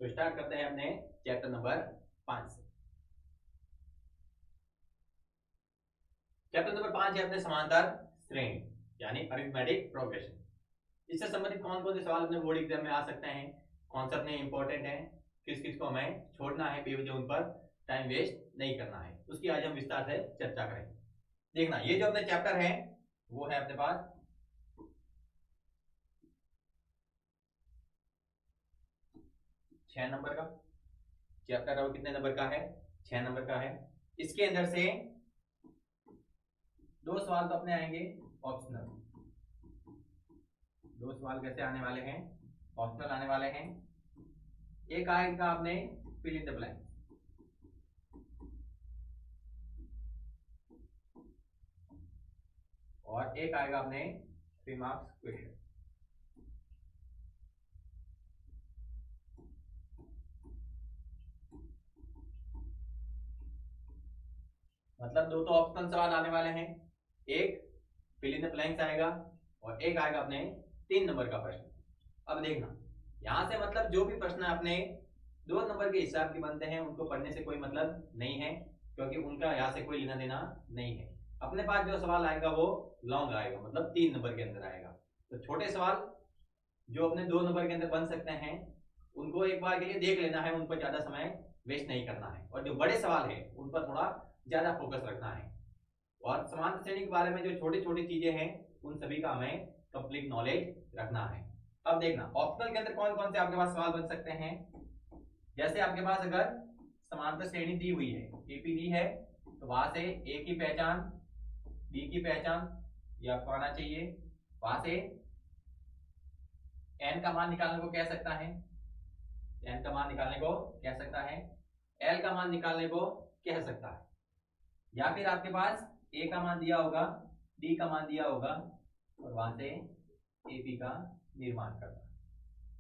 तो स्टार्ट करते हैं अपने चैप्टर नंबर 5 से। चैप्टर नंबर 5 है अपने समांतर श्रेणी यानी अरिथमेटिक प्रोग्रेशन। इससे संबंधित कौन कौन से सवाल अपने बोर्ड एग्जाम में आ सकते हैं, कौन सा अपने इंपॉर्टेंट है, किस किस को हमें छोड़ना है, बेवजह उन पर टाइम वेस्ट नहीं करना है, उसकी आज हम विस्तार से चर्चा करेंगे। देखना, ये जो अपने चैप्टर है वो है अपने पास 6 नंबर का चैप्टर है। वो कितने नंबर का है? 6 नंबर का है। इसके अंदर से 2 सवाल तो अपने आएंगे ऑप्शनल। 2 सवाल कैसे आने वाले हैं? ऑप्शनल आने वाले हैं। एक आएगा आपने फिल इन द ब्लैंक, और एक आएगा आपने 3 मार्क्स क्वेश्चन। मतलब 2 तो ऑप्शनल सवाल आने वाले हैं, एक फिल इन द ब्लैंक्स आएगा और एक आएगा अपने 3 नंबर का प्रश्न। अब देखना, यहां से मतलब जो भी प्रश्न अपने 2 नंबर के हिसाब के बनते हैं उनको पढ़ने से कोई मतलब नहीं है, क्योंकि उनका यहाँ से कोई लेना देना नहीं है। अपने पास जो सवाल आएगा वो लॉन्ग आएगा, मतलब 3 नंबर के अंदर आएगा। तो छोटे सवाल जो अपने 2 नंबर के अंदर बन सकते हैं उनको एक बार के लिए देख लेना है, उन पर ज्यादा समय वेस्ट नहीं करना है, और जो बड़े सवाल है उन पर थोड़ा ज्यादा फोकस रखना है। और समांतर श्रेणी के बारे में जो छोटी छोटी चीजें हैं उन सभी का हमें कंप्लीट नॉलेज रखना है। अब देखना, ऑप्शनल के अंदर कौन कौन से आपके पास सवाल बन सकते हैं। जैसे आपके पास अगर समांतर श्रेणी दी हुई है, एपी दी है, तो वहां से ए की पहचान, बी की पहचान ये आपको आना चाहिए। वहां से एन का मान निकालने को कह सकता है, एन का मान निकालने को कह सकता है, एल का मान निकालने को कह सकता है, या फिर आपके पास ए का मान दिया होगा, डी का मान दिया होगा और वहां से एपी का निर्माण करना।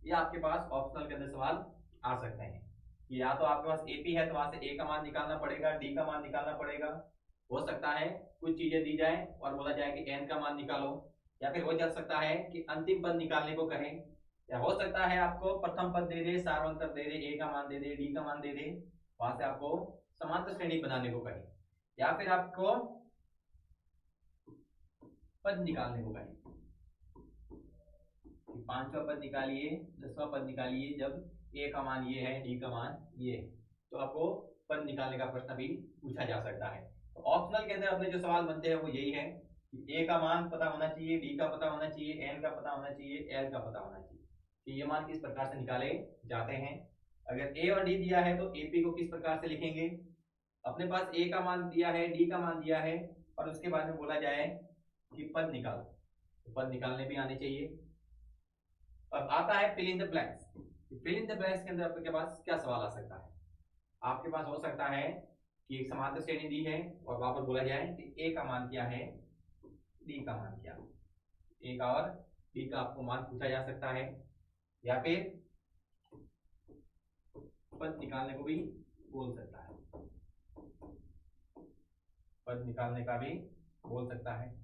ये आपके पास ऑप्शनल के अंदर सवाल आ सकते हैं कि या तो आपके पास एपी है तो वहां से ए का मान निकालना पड़ेगा, डी का मान निकालना पड़ेगा। हो सकता है कुछ चीजें दी जाए और बोला जाए कि एन का मान निकालो, या फिर हो जा सकता है कि अंतिम पद निकालने को कहें, या हो सकता है आपको प्रथम पद दे दे, सार्वंतर दे दे, ए का मान दे दे, डी का मान दे दे, वहां से आपको समांतर श्रेणी बनाने को कहें, या फिर आपको पद निकालने को कहें कि 5वां पद निकालिए, 10वां पद निकालिए, जब ए का मान ये है, डी का मान ये है, तो आपको पद निकालने का प्रश्न भी पूछा जा सकता है। तो ऑप्शनल के अंदर अपने जो सवाल बनते हैं वो यही है कि ए का मान पता होना चाहिए, डी का पता होना चाहिए, एन का पता होना चाहिए, एल का पता होना चाहिए कि ये मान किस प्रकार से निकाले जाते हैं। अगर ए और डी दिया है तो एपी को किस प्रकार से लिखेंगे। अपने पास ए का मान दिया है, डी का मान दिया है, और उसके बाद में बोला जाए कि पद निकालो, तो पद निकालने भी आने चाहिए। अब आता है fill in the blanks. Fill in the blanks के अंदर आपके पास क्या सवाल आ सकता है। आपके पास हो सकता है कि एक समांतर श्रेणी दी है और वहां पर बोला जाए कि ए का मान क्या है, डी का मान क्या है। ए का और डी का आपको मान पूछा जा सकता है, या फिर पद निकालने को भी बोल सकता है, पद निकालने का भी बोल सकता है,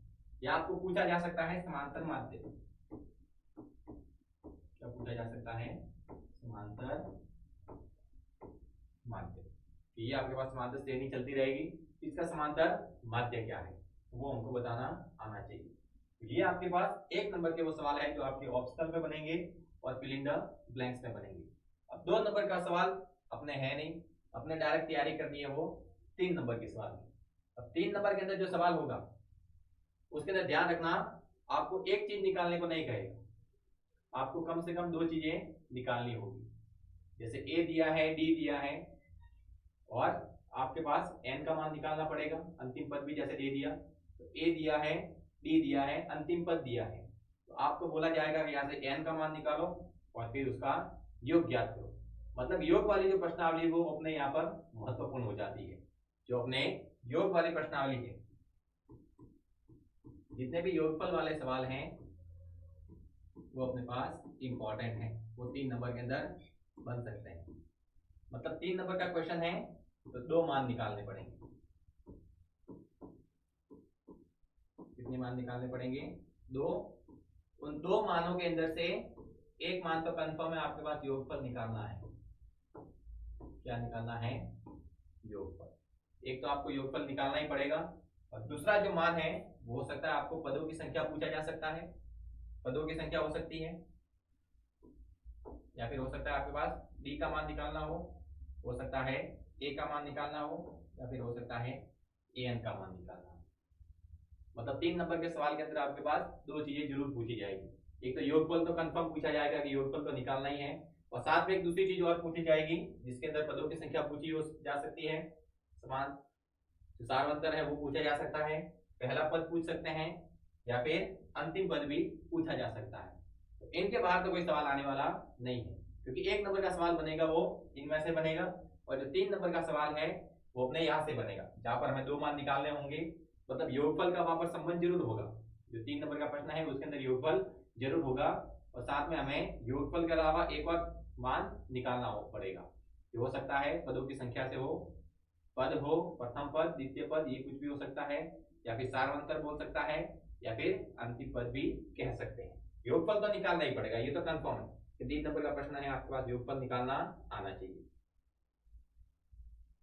या आपको पूछा जा सकता है समांतर माध्य। क्या पूछा जा सकता है? समांतर माध्य। ये आपके पास समांतर श्रेणी चलती रहेगी, इसका समांतर माध्य क्या है वो हमको बताना आना चाहिए। ये आपके पास 1 नंबर के वो सवाल है जो आपके ऑप्शनल में बनेंगे और फिल इन द ब्लैंक्स में बनेंगे। अब 2 नंबर का सवाल अपने है नहीं, अपने डायरेक्ट तैयारी करनी है वो 3 नंबर के सवाल की। अब 3 नंबर के अंदर जो सवाल होगा उसके अंदर ध्यान रखना, आपको एक चीज निकालने को नहीं कहेगा, आपको कम से कम 2 चीजें निकालनी होगी। जैसे ए दिया है, डी दिया है, और आपके पास एन का मान निकालना पड़ेगा, अंतिम पद भी जैसे दे दिया, तो ए दिया है, डी दिया है, अंतिम पद दिया है, तो आपको बोला जाएगा कि यहाँ से एन का मान निकालो और फिर उसका योग ज्ञात करो। मतलब योग वाली जो प्रश्नावली वो अपने यहाँ पर महत्वपूर्ण हो जाती है। जो अपने योग वाली प्रश्नावली है, जितने भी योगफल वाले सवाल हैं वो अपने पास इंपॉर्टेंट है, वो 3 नंबर के अंदर बन सकते हैं। मतलब 3 नंबर का क्वेश्चन है तो 2 मान निकालने पड़ेंगे। कितने मान निकालने पड़ेंगे? 2। उन 2 मानों के अंदर से एक मान तो कंफर्म है आपके पास योगफल निकालना है, क्या निकालना है? योगफल। एक तो आपको योगफल निकालना ही पड़ेगा, और दूसरा जो मान है वो हो सकता है आपको पदों की संख्या पूछा जा सकता है, पदों की संख्या हो सकती है, या फिर हो सकता है आपके पास डी का मान निकालना हो सकता है ए का मान निकालना हो, या फिर हो सकता है ए एन का मान निकालना हो। मतलब 3 नंबर के सवाल के अंदर आपके पास दो चीजें जरूर पूछी जाएगी। एक तो योगफल तो कंफर्म पूछा जाएगा कि योगफल तो निकालना ही है, और साथ में एक दूसरी चीज और पूछी जाएगी जिसके अंदर पदों की संख्या पूछी हो जा सकती है, समान जो सारवंतर है वो पूछा जा सकता है, पहला पद पूछ सकते हैं, या फिर अंतिम पद भी पूछा जा सकता है। तो इनके बाहर तो कोई सवाल आने वाला नहीं है, क्योंकि 1 नंबर का सवाल बनेगा वो इनमें से बनेगा, और जो 3 नंबर का सवाल है वो अपने यहाँ से बनेगा, जहां पर हमें 2 मान निकालने होंगे। मतलब योगफल का वहां पर संबंध जरूर होगा, जो 3 नंबर का प्रश्न है उसके अंदर योगफल जरूर होगा, और साथ में हमें योगफल के अलावा एक और मान निकालना पड़ेगा, जो हो सकता है पदों की संख्या से हो, पद हो, प्रथम पद, द्वितीय पद, ये कुछ भी हो सकता है, या फिर सारवंतर बोल सकता है, या फिर अंतिम पद भी कह सकते हैं। योगफल तो निकालना ही पड़ेगा, ये तो कंफर्म है कि 3 नंबर का प्रश्न है, आपके पास योगफल निकालना आना चाहिए।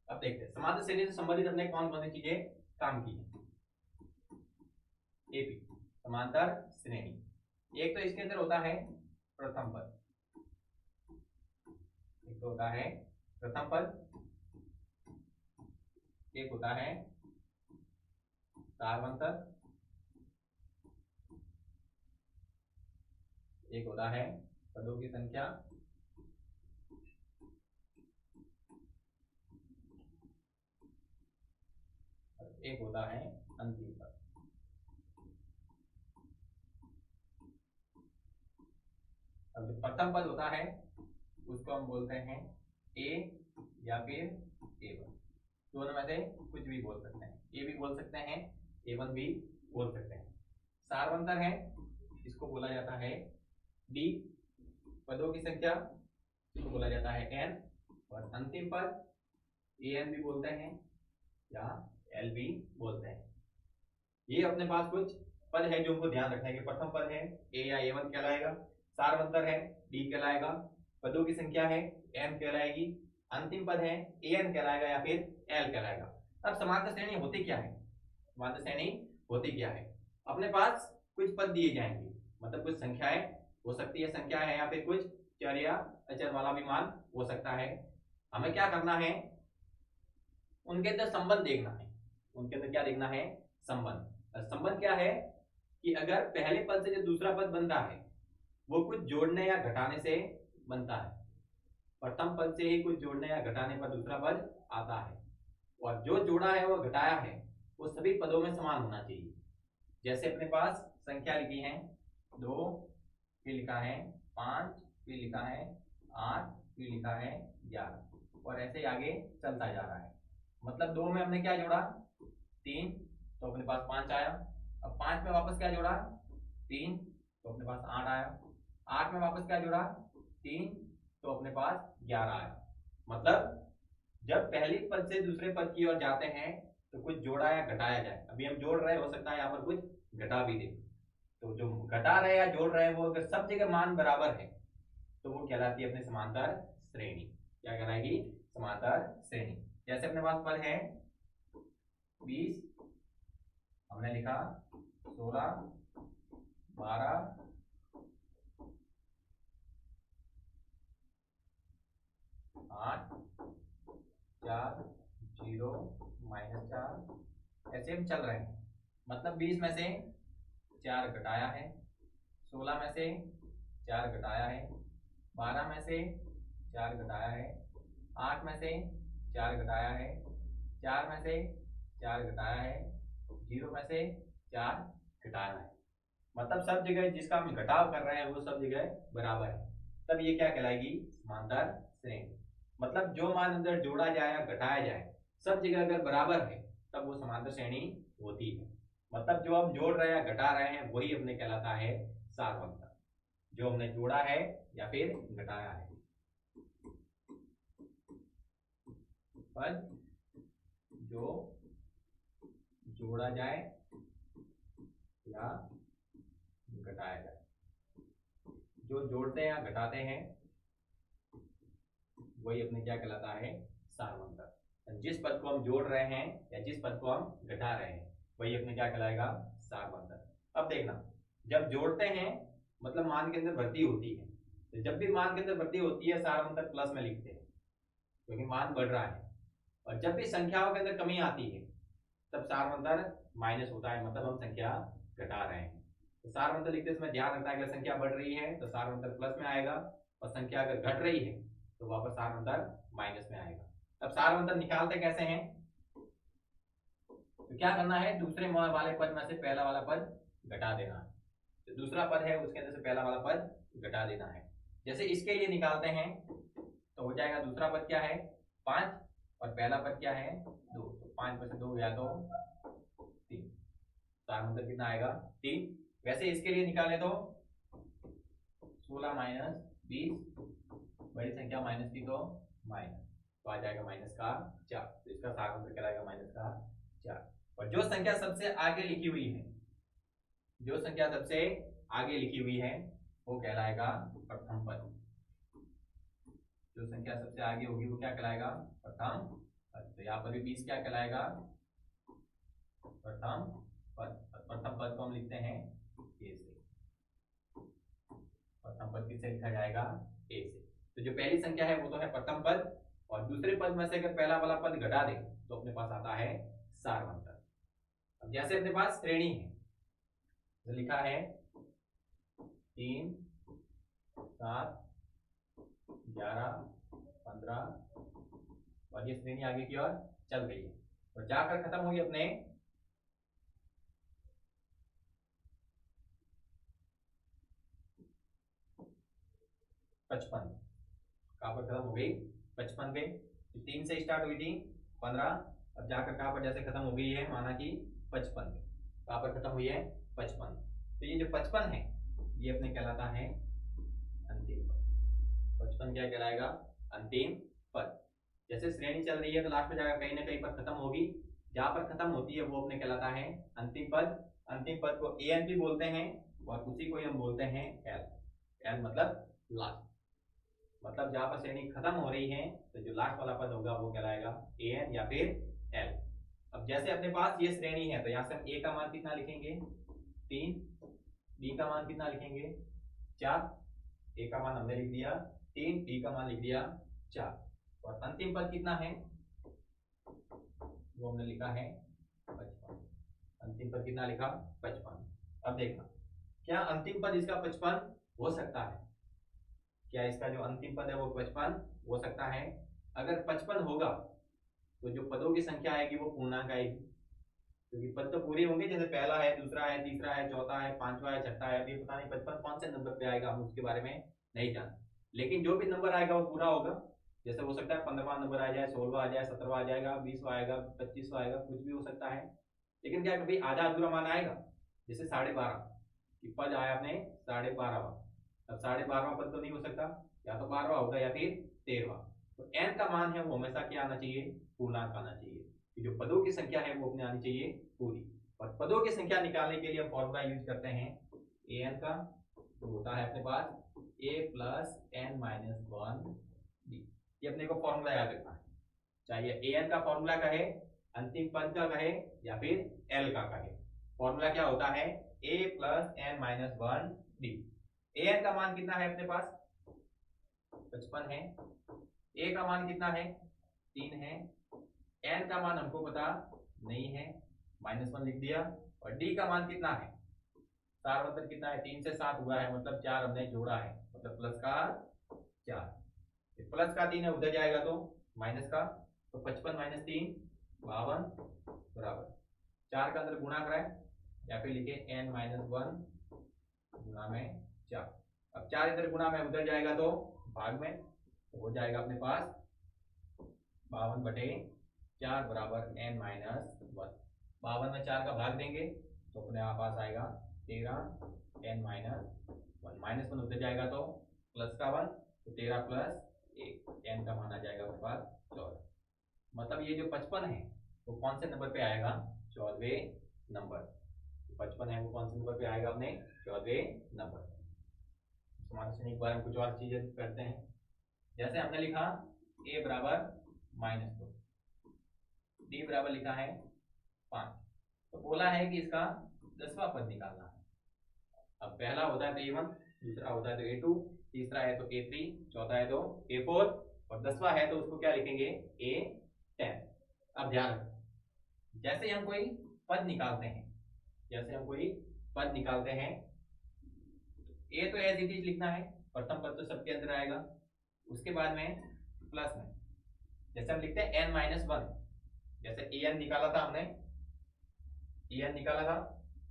अब देखते हैं समांतर श्रेणी से संबंधित अपने कौन कौन सी चीजें काम की है। एपी समांतर श्रेणी, एक तो इसके अंदर होता है प्रथम पद, एक तो होता है प्रथम पद, एक होता है सारवंतर, एक होता है पदों की संख्या, एक होता है अंतिम पद। अब जो प्रथम पद होता है उसको हम बोलते हैं ए या फिर ए1, दोनों में से कुछ भी बोल सकते हैं, ए भी बोल सकते हैं, ए1 भी बोल सकते हैं। सारवंतर है, इसको बोला जाता है डी, पदों की संख्या इसको बोला जाता है एन, और अंतिम पद एन भी बोलते हैं या एल भी बोलते हैं। ये अपने पास कुछ पद है जो हमको ध्यान रखना है कि प्रथम पद है ए या ए1 कहलाएगा, सारवंतर है डी कहलाएगा, पदों की संख्या है एम कहलाएगी, अंतिम पद है एन कहलाएगा या फिर एल कहलाएगा। अब समांतर श्रेणी होती क्या है? समांतर श्रेणी होती क्या है? अपने पास कुछ पद दिए जाएंगे, मतलब कुछ संख्याएं हो सकती है, संख्या है, या फिर कुछ चर या अचर वाला भी मान हो सकता है। हमें क्या करना है, उनके अंदर संबंध देखना है, उनके अंदर क्या देखना है? संबंध। संबंध क्या है कि अगर पहले पद से जो दूसरा पद बनता है वो कुछ जोड़ने या घटाने से बनता है, प्रथम पद से ही कुछ जोड़ने या घटाने पर दूसरा पद आता है, और जो जोड़ा है वो घटाया है वो सभी पदों में समान होना चाहिए। जैसे अपने पास संख्या लिखी है 2, फिर लिखा है 5, फिर लिखा है 8, फिर लिखा है 11, और ऐसे आगे चलता जा रहा है। मतलब 2 में हमने क्या जोड़ा? 3, तो अपने पास 5 आया। अब 5 में वापस क्या जोड़ा? 3, तो अपने पास 8 आया। 8 में वापस क्या जोड़ा? 3, तो अपने पास 11 आया। मतलब जब पहले पद से दूसरे पद की ओर जाते हैं तो कुछ जोड़ा या घटाया जाए। अभी हम जोड़ रहे, हो सकता है यहाँ पर कुछ घटा भी दे, तो जो घटा रहे या जोड़ रहे हैं वो अगर सब जगह मान बराबर है तो वो कहलाती है अपने समांतर श्रेणी। क्या कहलाएगी? समांतर श्रेणी। जैसे अपने पास पद है 20, हमने लिखा 16, 12, 8, 4, 0, -4, ऐसे हम चल रहे हैं। मतलब 20 में से 4 घटाया है, 16 में से 4 घटाया है, 12 में से 4 घटाया है, 8 में से 4 घटाया है, 4 में से 4 घटाया है, 0 में से 4 घटाया है। मतलब सब जगह जिसका हम घटाव कर रहे हैं वो सब जगह बराबर है, तब ये क्या कहलाएगी? समांतर श्रेणी। मतलब जो मान अंदर जोड़ा जाए या घटाया जाए सब जगह अगर बराबर है तब वो समांतर श्रेणी होती है। मतलब जो हम जोड़ रहे हैं या घटा रहे हैं वही अपने कहलाता है सारवंतर, जो हमने जोड़ा है या फिर घटाया है। पद जो जोड़ा जाए या घटाया जाए, जो जोड़ते हैं या घटाते हैं वही अपने क्या कहलाता है, सारवंतर। जिस पद को हम जोड़ रहे हैं या जिस पद को हम घटा रहे हैं वही अपने क्या कहलाएगा, सारवंतर। अब देखना, जब जोड़ते हैं मतलब मान के अंदर वृद्धि होती है, तो जब भी मान के अंदर वृद्धि होती है सारवंतर प्लस में लिखते हैं क्योंकि मान बढ़ रहा है, और जब भी संख्याओं के अंदर कमी आती है तब सारवंतर माइनस होता है, मतलब हम संख्या घटा रहे हैं। तो सारवंतर लिखते समय ध्यान रखना है, अगर संख्या बढ़ रही है तो सारवंतर प्लस में आएगा, और संख्या अगर घट रही है तो वापस सारवंतर माइनस में आएगा। अब सारवंतर निकालते कैसे हैं, तो क्या करना है, दूसरे वाले पद में से पहला वाला पद घटा देना है। तो दूसरा पद है उसके अंदर से पहला वाला पद घटा देना है। जैसे इसके लिए निकालते हैं तो हो जाएगा, दूसरा पद क्या है 5 और पहला पद क्या है 2, तो 5 में से 2 गया तो 3, सारवंतर कितना आएगा 3। वैसे इसके लिए निकाले तो 16 माइनस 20, बड़ी संख्या माइनस की तो माइनस, तो आ जाएगा माइनस का 4, तो इसका सारवंतर कहलाएगा माइनस का 4। और जो संख्या सबसे आगे लिखी हुई है, जो संख्या सबसे आगे लिखी हुई है वो कहलाएगा प्रथम पद। जो संख्या सबसे आगे होगी वो क्या कहलाएगा, प्रथम पद। तो यहाँ पर भी 20 क्या कहलाएगा, प्रथम पद। प्रथम पद को हम लिखते हैं ए से, प्रथम पद किससे लिखा जाएगा, ए से। तो जो पहली संख्या है वो तो है प्रथम पद, और दूसरे पद में से अगर पहला वाला पद घटा दे तो अपने पास आता है सारवंतर। अब जैसे अपने पास श्रेणी है, तो लिखा है 3 7 11 15, और ये श्रेणी आगे की ओर चल रही है और जाकर खत्म हुई अपने 55। कहां पर खत्म हो गई, 55 पे। 3 से स्टार्ट हुई थी 15, अब जाकर कहां पर जैसे खत्म हो गई है, माना कि 55 पे। कहां पर खत्म हुई है, 55। तो ये जो 55 है ये अपने कहलाता है अंतिम पद। 55 क्या कहलाएगा, अंतिम पद। जैसे श्रेणी चल रही है तो लास्ट में जाकर कहीं ना कहीं पर खत्म होगी, जहां पर खत्म होती है वो अपने कहलाता है अंतिम पद। अंतिम पद को एन भी बोलते हैं और उसी को ही हम बोलते हैं एल। एल मतलब लास्ट, मतलब जहां पर श्रेणी खत्म हो रही है तो जो लास्ट वाला पद होगा वो कहलाएगा एन या फिर एल। अब जैसे अपने पास ये श्रेणी है तो यहाँ से हम ए का मान कितना लिखेंगे 3, बी का मान कितना लिखेंगे 4, ए का मान हमने लिख दिया 3, बी का मान लिख दिया 4, और अंतिम पद कितना है वो हमने लिखा है 55। अंतिम पद कितना लिखा 55। अब देखना, क्या अंतिम पद इसका 55 हो सकता है, क्या इसका जो अंतिम पद है वो 55 हो सकता है। अगर 55 होगा तो जो पदों की संख्या आएगी वो पूर्णांक आएगी, क्योंकि पद तो पूरे होंगे, जैसे पहला है, दूसरा है, तीसरा है, चौथा है, पांचवा है, छठा है। अभी पता नहीं 55 कौन से नंबर पे आएगा, हम उसके बारे में नहीं जानते, लेकिन जो भी नंबर आएगा वो पूरा होगा। जैसे हो सकता है 15वां नंबर आ जाए, 16वां आ जाए, 17वां आ जाएगा, 20वां आएगा, 25वां आएगा, कुछ भी हो सकता है। लेकिन क्या कभी आधा अधूरा मान आएगा, जैसे 12.5 कि पद आया अपने 12.5वां, अब 12.5वां पद तो नहीं हो सकता, या तो 12वां होगा या फिर 13वां। तो n का मान है वो हमेशा क्या आना चाहिए, पूर्णांक आना चाहिए, कि जो पदों की संख्या है वो अपने आनी चाहिए पूरी। और पदों की संख्या निकालने के लिए हम फॉर्मूला यूज करते हैं an का, तो होता है अपने पास a plus n minus 1 b। ये अपने को फॉर्मूला याद रखना है, चाहे an का फॉर्मूला कहे, अंतिम पद का कहे या फिर l का कहे। फॉर्मूला क्या होता है a plus n minus 1 b। an का मान कितना है अपने पास 55 है, a का मान कितना है 3 है, n का मान हमको पता नहीं है, -1 लिख दिया, और d का मान कितना है, सारवंतर कितना है 3 से 7 हुआ है, मतलब 4 हमने जोड़ा है, मतलब प्लस का 4, प्लस का 3 है उधर जाएगा तो माइनस का, तो 55 माइनस 3 52 बराबर 4 का अंदर गुणा कराए या फिर लिखे n माइनस 1 गुणा में 4। अब 4 इधर गुणा में उधर जाएगा तो भाग में, तो हो जाएगा अपने पास 52/4 बराबर n माइनस 1। 52 में 4 का भाग देंगे तो अपने पास आएगा 13 n माइनस 1, -1 उधर जाएगा तो प्लस का 1, तो 13 प्लस 1, n का मान आ जाएगा अपने पास 14। मतलब ये जो 55 है वो कौन से नंबर पे आएगा, 14वें नंबर। 55 है वो कौन से नंबर पे आएगा अपने 14वें नंबर। समाधान एक बार हम कुछ और चीजें करते हैं, जैसे हमने लिखा ए बराबर -2, डी बराबर लिखा है 5। तो बोला है कि इसका 10वां पद निकालना है। अब पहला होता है तो A1, दूसरा होता है तो A2, तीसरा है तो A3, चौथा है तो A4 और 10वां है तो उसको क्या लिखेंगे A10। अब ध्यान रखो, जैसे हम कोई पद निकालते हैं, ए तो एज इट इज लिखना है, प्रथम पद तो सबके अंदर आएगा। उसके बाद में प्लस में जैसे हम लिखते हैं n-1, जैसे an निकाला था हमने,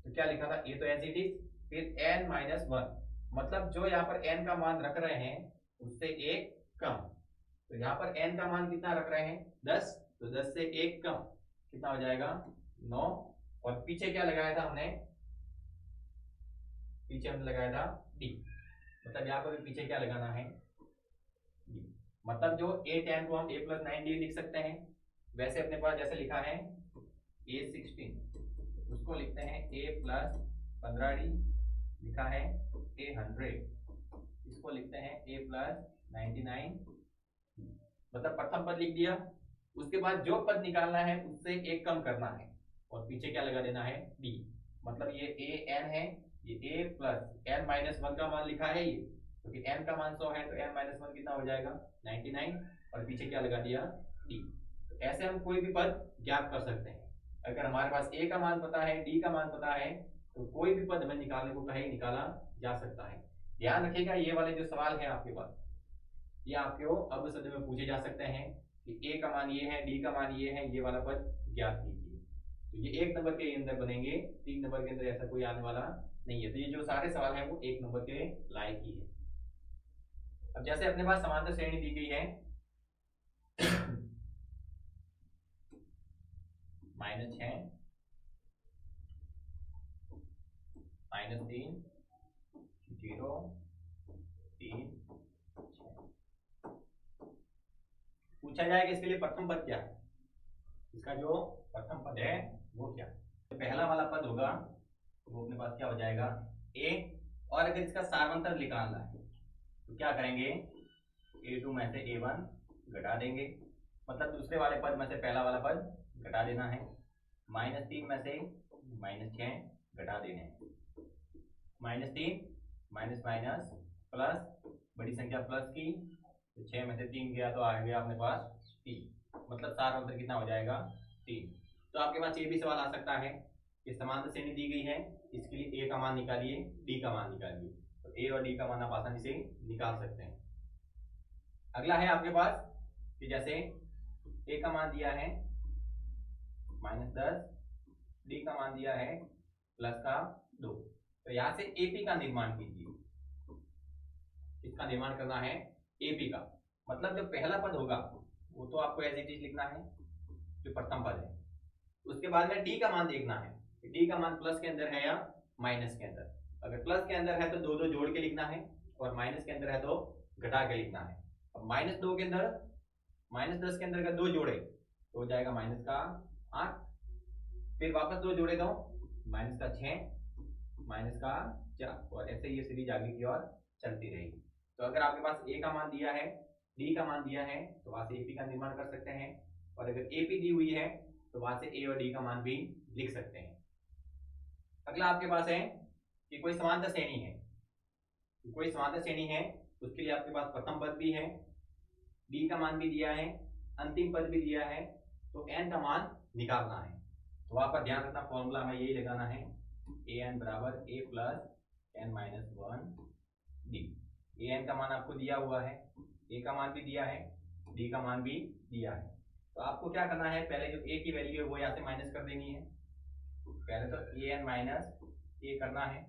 तो क्या लिखा था, ए तो एज इट इज, फिर n-1, मतलब जो यहाँ पर n का मान रख रहे हैं उससे एक कम। तो यहाँ पर n का मान कितना रख रहे हैं 10, तो 10 से एक कम कितना हो जाएगा 9। और पीछे क्या लगाया था हमने, लगाया था d, मतलब यहाँ पर पीछे क्या लगाना है d। मतलब जो A10 को हम A+9D लिख सकते हैं, वैसे अपने पास जैसे लिखा है A16 उसको लिखते हैं A+15D, लिखा है A100 इसको लिखते हैं A+99, मतलब प्रथम पद लिख दिया। उसके बाद जो पद निकालना है उससे एक कम करना है और पीछे क्या लगा देना है d, मतलब ये an है, ये a प्लस n-1 का मान लिखा है ये, क्योंकि n का मान 100 है तो n-1 कितना हो जाएगा 99 और पीछे क्या लगा दिया d। तो ऐसे हम कोई भी पद ज्ञात कर सकते हैं। अगर हमारे पास a का मान पता है, d का मान पता है, तो कोई भी पद हमें निकालने को कहे निकाला जा सकता है। ध्यान रखिएगा ये वाले जो सवाल है आपके पास, ये आपको अब सद में पूछे जा सकते हैं कि a का मान ये है, d का मान ये है, ये वाला पद ज्ञात कीजिए। तो ये 1 नंबर के अंदर बनेंगे, 3 नंबर के अंदर ऐसा कोई आने वाला नहीं है। तो ये जो सारे सवाल हैं वो 1 नंबर के लायक ही है। अब जैसे अपने पास समांतर श्रेणी दी गई है -6, -3, 0, 3, 6। पूछा जाए कि इसके लिए प्रथम पद क्या है, इसका जो प्रथम पद है वो क्या है। तो पहला वाला पद होगा तो वो अपने पास क्या हो जाएगा a, और अगर इसका सार्वंतर निकालना है तो क्या करेंगे a2 में से a1 घटा देंगे, मतलब दूसरे वाले पद में से पहला वाला पद घटा देना है। -3 में से -6 घटा देने हैं, -3 माइनस माइनस प्लस, बड़ी संख्या प्लस की, तो 6 में से 3 गया तो आ गया अपने पास 3, मतलब सार्वंतर कितना हो जाएगा 3। तो आपके पास ये भी सवाल आ सकता है कि समांतर श्रेणी दी गई है, इसके लिए a का मान निकालिए, d का मान निकालिए। तो a और d का मान आप आसानी से निकाल सकते हैं। अगला है आपके पास कि जैसे a का मान दिया है -10, d का मान दिया है +2, तो यहाँ से AP का निर्माण कीजिए। इसका निर्माण करना है AP का, मतलब जो पहला पद होगा वो तो आपको एज इट इज लिखना है जो प्रथम पद है। उसके बाद में D का मान देखना है कि D का मान प्लस के अंदर है या माइनस के अंदर। अगर प्लस के अंदर है तो 2 जोड़ के लिखना है और माइनस के अंदर है तो घटा के लिखना है। अब -2 के अंदर, -10 के अंदर अगर 2 जोड़े तो हो जाएगा -8, फिर वापस 2 जोड़े तो -6, -4, और ऐसे ये सीरीज आगे की ओर चलती रहेगी। तो अगर आपके पास a का मान दिया है, d का मान दिया है, तो वहां से AP का निर्माण कर सकते हैं, और अगर AP दी हुई है तो वहां से a और d का मान भी लिख सकते हैं। अगला आपके पास है कि कोई समांतर श्रेणी है, उसके लिए आपके पास प्रथम पद भी है, d का मान भी दिया है, अंतिम पद भी दिया है, तो n का मान निकालना है। तो वहां पर ध्यान रखना, फॉर्मूला हमें यही लगाना है, an बराबर a प्लस n-1d। an का मान आपको दिया हुआ है, a का मान भी दिया है, d का मान भी दिया है। तो आपको क्या करना है, पहले जो a की वैल्यू है वो यहाँ से माइनस कर देनी है। पहले तो an माइनस a करना है,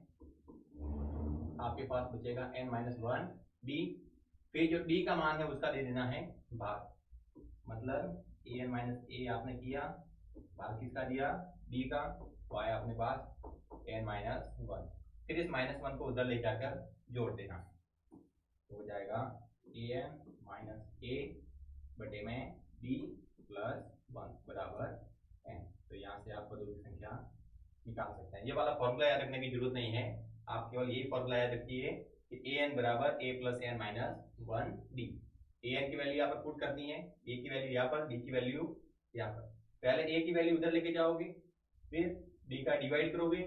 आपके पास बचेगा n-1d, फिर जो d का मान है उसका दे देना है भाग, मतलब an माइनस a आपने किया, भाग किसका दिया d का, तो आया अपने पास n-1, फिर इस -1 को उधर ले जाकर जोड़ देना, तो हो जाएगा an माइनस a बटे में d प्लस 1 बराबर n। तो यहाँ से आप पदों की संख्या निकाल सकते हैं। ये वाला फॉर्मूला याद रखने की जरूरत नहीं है, आप केवल यही फॉर्मूला याद रखिए कि an बराबर a plus n-1d। A N की वैल्यू यहाँ पर पुट करनी है, ए की वैल्यू यहाँ पर, डी की वैल्यू यहाँ पर। पहले ए की वैल्यू उधर लेके जाओगे, फिर डी का डिवाइड करोगे,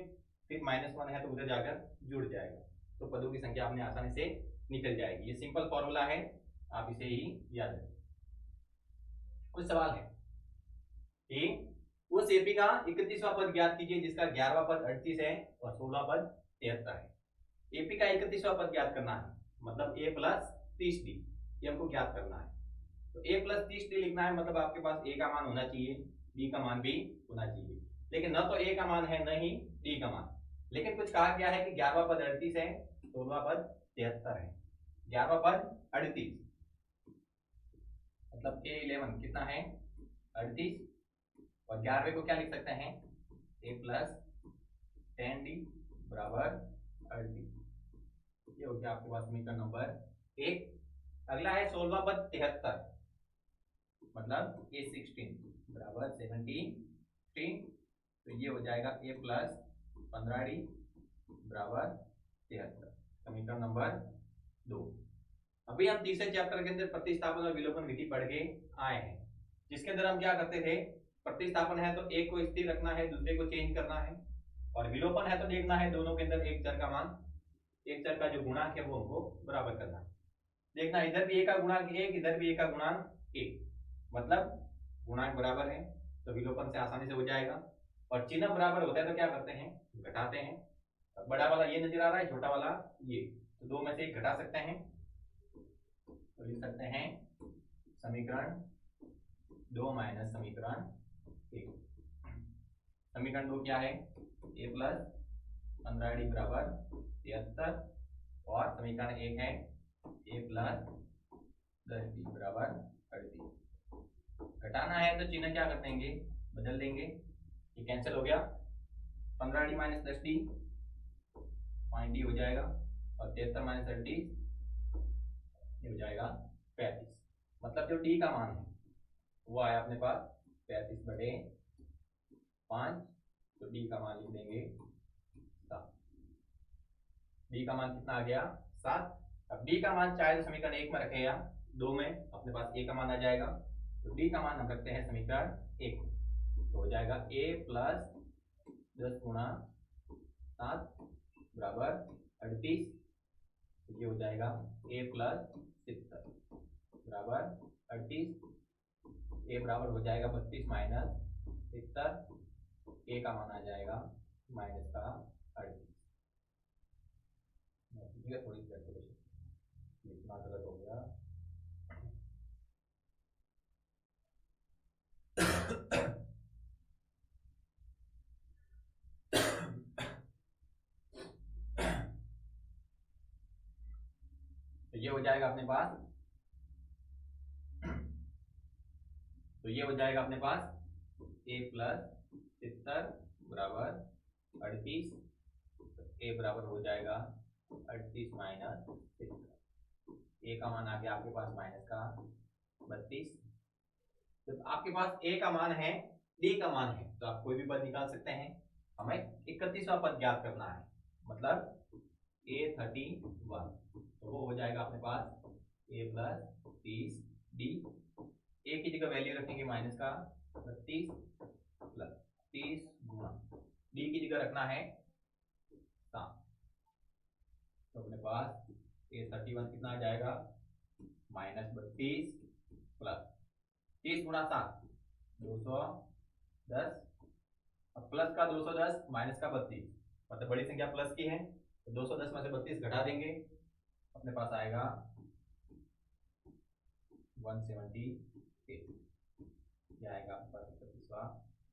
फिर -1 है तो उधर जाकर जुड़ जाएगा, तो पदों की संख्या आपने आसानी से निकल जाएगी। ये सिंपल फॉर्मूला है, आप इसे ही याद रखें। कुछ सवाल है कि उस एपी का 31वां पद ज्ञात कीजिए जिसका 11वां पद 38 है और 16वां पद 73 है। एपी का 31वां पद ज्ञात करना है, मतलब a प्लस 30d, ये हमको ज्ञात करना है। तो a प्लस 30d लिखना है, मतलब आपके पास a का मान होना चाहिए, d का मान भी होना चाहिए, लेकिन न तो a का मान है न ही d का मान। लेकिन कुछ कहा गया है कि 11वां पद 38 है, 16वां पद 73 है। 11वां पद 38, मतलब a11 कितना है 38, और 11वें को क्या लिख सकते हैं, a प्लस 10d बराबर 38। ये हो गया आपके पास समीकरण नंबर 1। अगला है 16वां पद 73, मतलब a16 बराबर 17, तो ये हो जाएगा a प्लस 15d बराबर 73, समीकरण नंबर 2। अभी हम तीसरे चैप्टर के अंदर प्रतिस्थापन और विलोपन विधि पढ़ के आए हैं, जिसके अंदर हम क्या करते थे, प्रतिस्थापन है तो एक को स्थिर रखना है, दूसरे को चेंज करना है, और विलोपन है तो देखना है दोनों के अंदर एक चर का मान, एक चर का जो गुणांक है वो हमको बराबर करना है। देखना इधर भी a का गुणांक 1, इधर भी a का गुणांक 1, मतलब गुणांक बराबर है तो विलोपन से आसानी से हो जाएगा। और चिन्ह बराबर होता है तो क्या करते हैं, घटाते हैं। अब बड़ा वाला ये नजर आ रहा है, छोटा वाला ये, तो दो में से एक घटा सकते हैं, तो लिख सकते हैं समीकरण 2 माइनस समीकरण 1। समीकरण 2 क्या है, a प्लस 15d बराबर 73, और समीकरण 1 है a प्लस 10d बराबर 38। घटाना है तो चिन्ह क्या कर देंगे, बदल देंगे, ये कैंसिल हो गया, 15d minus 10d point d हो जाएगा, और 73 माइनस 38 ये हो जाएगा 35। मतलब जो d का मान है वो आया अपने पास 35/5, तो d का मान लिख देंगे 7। d का मान कितना आ गया 7। अब d का मान चाहे तो समीकरण 1 में रखे या 2 में, अपने पास a का मान आ जाएगा, तो d का मान हम रखते हैं समीकरण 1, तो हो जाएगा a प्लस 10 गुणा 7 बराबर 38, तो ये हो जाएगा a प्लस 70 बराबर 38, a बराबर हो जाएगा 32 माइनस 70, a का मान आ जाएगा माइनस का 38। थोड़ी कैलकुलेशन लिखना गलत हो गया, तो ये हो जाएगा अपने पास, तो ये हो जाएगा अपने पास a प्लस 70 बराबर 38, a बराबर हो जाएगा 38 माइनस 70, a का मान आ गया आपके पास माइनस का 32। जब आपके पास a का मान है, d का मान है, तो आप कोई भी पद निकाल सकते हैं। हमें 31वां पद ज्ञात करना है, मतलब a31, तो वो हो जाएगा अपने पास a प्लस 30d, a की जगह वैल्यू रखेंगे माइनस का 32 प्लस 30 गुणा d की जगह रखना है 7, तो अपने पास a31 कितना आ जाएगा माइनस 32 प्लस 30 गुणा 7 210, अब प्लस का 210 माइनस का 32, मतलब बड़ी संख्या प्लस की है, तो 210 में से 32 घटा देंगे, अपने पास आएगा 178, ये आएगा 31वां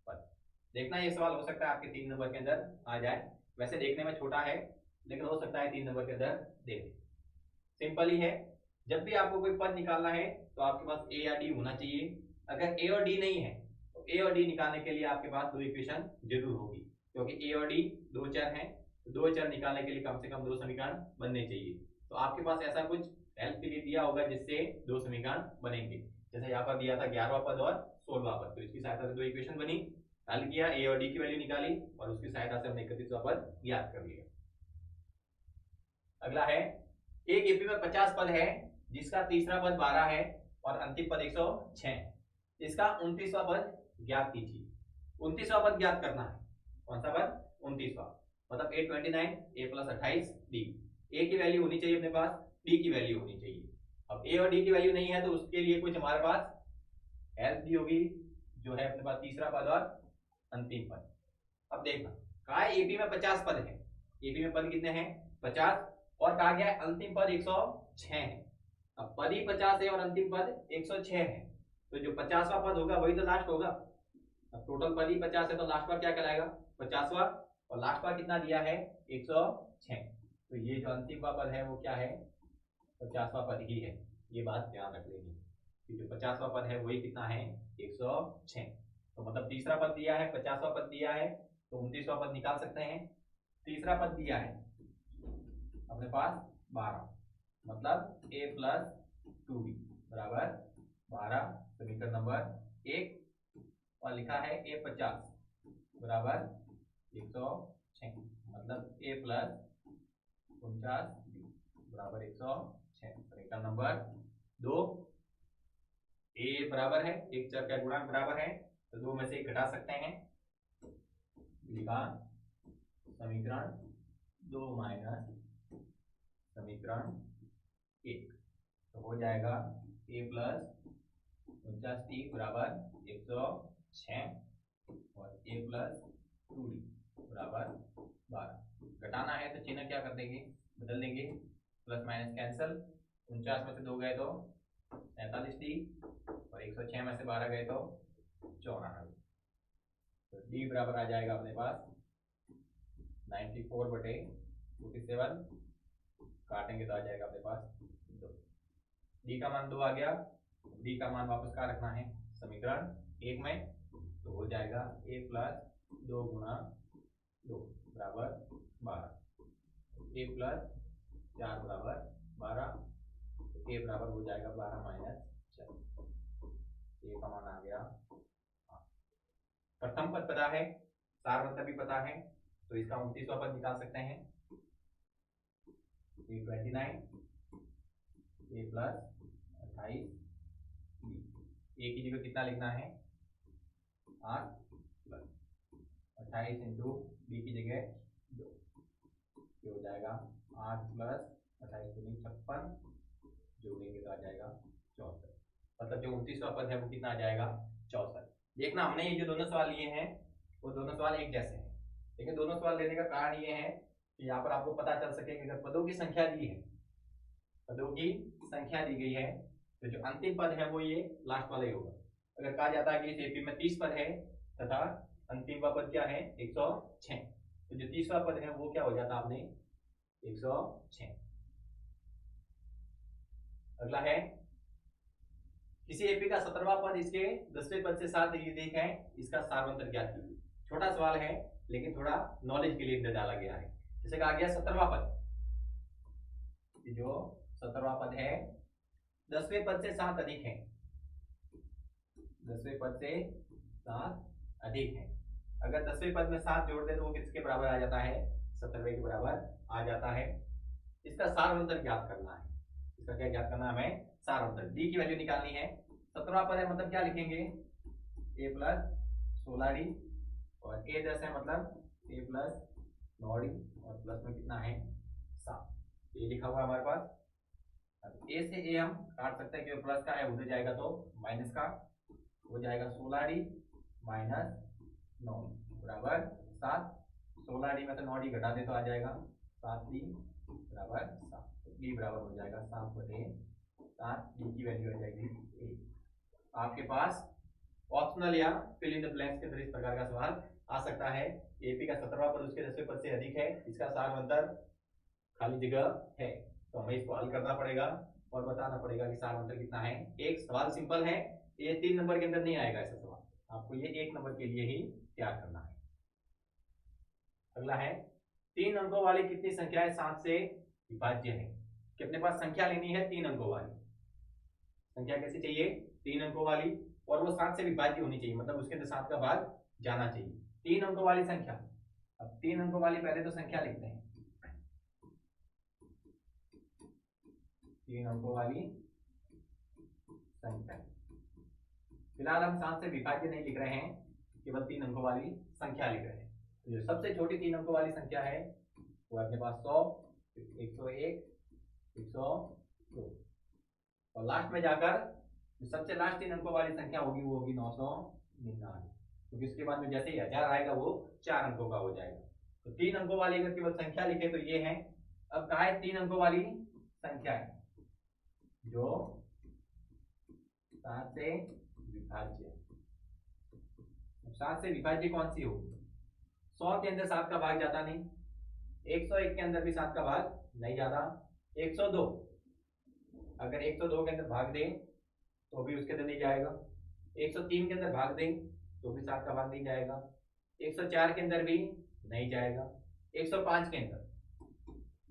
पद। देखना ये सवाल हो सकता है आपके 3 नंबर के अंदर आ जाए, वैसे देखने में छोटा है लेकिन हो सकता है 3 नंबर के अंदर दे दे। सिंपल ही है, जब भी आपको कोई पद निकालना है तो आपके पास a या d होना चाहिए। अगर a और d नहीं है तो a और d निकालने के लिए आपके पास दो इक्वेशन जरूर होगी, क्योंकि a और d दो चर हैं, तो दो चर निकालने के लिए कम से कम दो समीकरण बनने चाहिए। तो आपके पास ऐसा कुछ हेल्प के लिए दिया होगा जिससे दो समीकरण बनेंगे, जैसे यहाँ पर दिया था 11वां पद और 16वां पद, तो इसकी सहायता से दो इक्वेशन बनी, हल किया, a और d की वैल्यू निकाली, और उसकी सहायता से हमने 31वां पद ज्ञात कर लिया। अगला है एक एपी में 50 पद है जिसका तीसरा पद 12 है और अंतिम पद 106, इसका 29वां पद ज्ञात कीजिए। 29वां पद ज्ञात करना है। कौन सा पद? 29वां। मतलब A29 A प्लस 28 D। ए की वैल्यू होनी चाहिए अपने पास, डी की वैल्यू होनी चाहिए। अब ए और डी की वैल्यू नहीं है तो उसके लिए कुछ हमारे पास हेल्प दी होगी, जो है अपने पास तीसरा पद और अंतिम पद। अब देखना कहा है एपी में 50 पद है। एपी में पद कितने हैं? 50। और कहा गया है अंतिम पद 106 है। अब पद ही 50 है और अंतिम पद 106 है, तो जो 50वां पद होगा वही तो लास्ट होगा। अब टोटल पद ही 50 है तो लास्ट पद क्या कहलाएगा? 50वां। और लास्ट पद कितना दिया है? 106। तो ये जो अंतिम पद है वो क्या है? 50वां पद ही है। ये बात ध्यान रख लेंगे कि जो 50वां पद है वही कितना है? 106। तो मतलब तीसरा पद दिया है, 50वां पद दिया है, तो 29वां पद निकाल सकते हैं। तीसरा पद दिया है अपने पास 12, मतलब a प्लस 2b बराबर 12, समीकरण नंबर 1। और लिखा है A50 बराबर 106, मतलब a प्लस 49b बराबर 106, समीकरण नंबर 2। a बराबर है, एक चर का गुणांक बराबर है, तो दो में से एक घटा सकते हैं। लिखा समीकरण 2 माइनस समीकरण 1, तो हो जाएगा a प्लस 49t बराबर 106 और a प्लस 2d बराबर 12। घटाना है तो चिन्ह क्या कर देंगे? बदल देंगे, प्लस माइनस कैंसल। 49 में से 2 गए तो 47t और 106 में से 12 गए तो 94। तो d बराबर आ जाएगा अपने पास 94/47, काटेंगे तो आ जाएगा अपने पास 2। d का मान 2 आ गया, d का मान वापस कहाँ रखना है? समीकरण 1 में, तो हो जाएगा a प्लस 2 गुणा 2 बराबर 12, a प्लस 4 बराबर 12, तो a बराबर हो जाएगा 12 माइनस 4, a का मान आ गया। प्रथम पद पता है, सारवंतर भी पता है, तो इसका 29वां पद निकाल सकते हैं। A29 a plus 28 b, a की जगह कितना लिखना है? 8 प्लस 28 इंटू बी की जगह 2, ये हो जाएगा 8 प्लस 28 दूनी 56, जोड़ेंगे तो आ जाएगा 64। मतलब जो 29वां पद है वो कितना आ जाएगा? 64। देखना हमने ये जो दोनों सवाल लिए हैं वो दोनों सवाल एक जैसे हैं, लेकिन दोनों सवाल लेने का कारण ये है कि यहाँ पर आपको पता चल सके कि अगर पदों की संख्या दी है, पदों की संख्या दी गई है, तो जो अंतिम पद है वो ये लास्ट वाला ही होगा। अगर कहा जाता है कि इस एपी में 30 पद है तथा अंतिम पद क्या है? 106, तो जो 30वां पद है वो क्या हो जाता आपने? 106। अगला है किसी एपी का 17वां पद इसके 10वें पद से साथ अधिक है, इसका सारवंतर ज्ञात कीजिए। छोटा सवाल है लेकिन थोड़ा नॉलेज के लिए इधर डाला गया है। जैसे कहा गया 17वां पद, जो 17वां पद है 10वें पद से 7 अधिक है, 10वें पद से 7 अधिक है। अगर 10वें पद में 7 जोड़ दे तो वो किसके बराबर आ जाता है? 17वें के बराबर आ जाता है। इसका सारवंतर ज्ञात करना है। इसका क्या ज्ञात करना है हमें? सारवंतर। डी की वैल्यू निकालनी है। 17वां पद है मतलब क्या लिखेंगे? a प्लस 16d, और a 10 है मतलब a प्लस 9d, और प्लस में कितना है? 7। ये लिखा हुआ है हमारे पास। अब a से a हम काट सकते हैं क्योंकि प्लस का है, उधर जाएगा तो माइनस का हो जाएगा। 16d माइनस 9 बराबर 7। 16d में से 9d घटा दे तो आ जाएगा 7d बराबर 7। d बराबर हो जाएगा 7/7। d की वैल्यू आ जाएगी 1। आपके पास ऑप्शनल या फिल इन द ब्लैंक्स के अंदर इस प्रकार का सवाल आ सकता है। एपी का 17वां पद उसके 10वें पद से अधिक है, इसका सारवंतर खाली जगह है, तो हमें इसको हल करना पड़ेगा और बताना पड़ेगा कि सारवंतर कितना है। एक सवाल सिंपल है, ये 3 नंबर के अंदर नहीं आएगा ऐसा सवाल, आपको ये 1 नंबर के लिए ही तैयार करना है। अगला है 3 अंकों वाली कितनी संख्याएं 7 से विभाज्य है? कि अपने पास संख्या लेनी है 3 अंकों वाली। संख्या कैसी चाहिए? 3 अंकों वाली, और वो 7 से विभाज्य होनी चाहिए, मतलब उसके अंदर 7 का भाग जाना चाहिए। 3 अंकों वाली संख्या। अब 3 अंकों वाली पहले तो संख्या लिखते हैं। 3 अंकों वाली संख्या। फिलहाल हम 7 से विभाज्य नहीं लिख रहे हैं, केवल 3 अंकों वाली संख्या लिख रहे हैं। तो जो सबसे छोटी 3 अंकों वाली संख्या है वो अपने पास 100, 101, 102 और लास्ट में जाकर जो सबसे लास्ट 3 अंकों वाली संख्या होगी वो होगी 999, क्योंकि इसके बाद में जैसे ही 1000 आएगा वो 4 अंकों का हो जाएगा। तो 3 अंकों वाली अगर केवल संख्या लिखे तो ये है। अब कहा है 3 अंकों वाली संख्या है जो 7 से विभाज्य है। 7 से विभाज्य कौन सी होगी? 100 के अंदर 7 का भाग जाता नहीं, 101 के अंदर भी 7 का भाग नहीं जाता, 102 अगर 102 के अंदर भाग दे तो भी उसके अंदर नहीं जाएगा, 103 के अंदर भाग दे तो भी 7 का भाग नहीं जाएगा, 104 के अंदर भी नहीं जाएगा, 105 के अंदर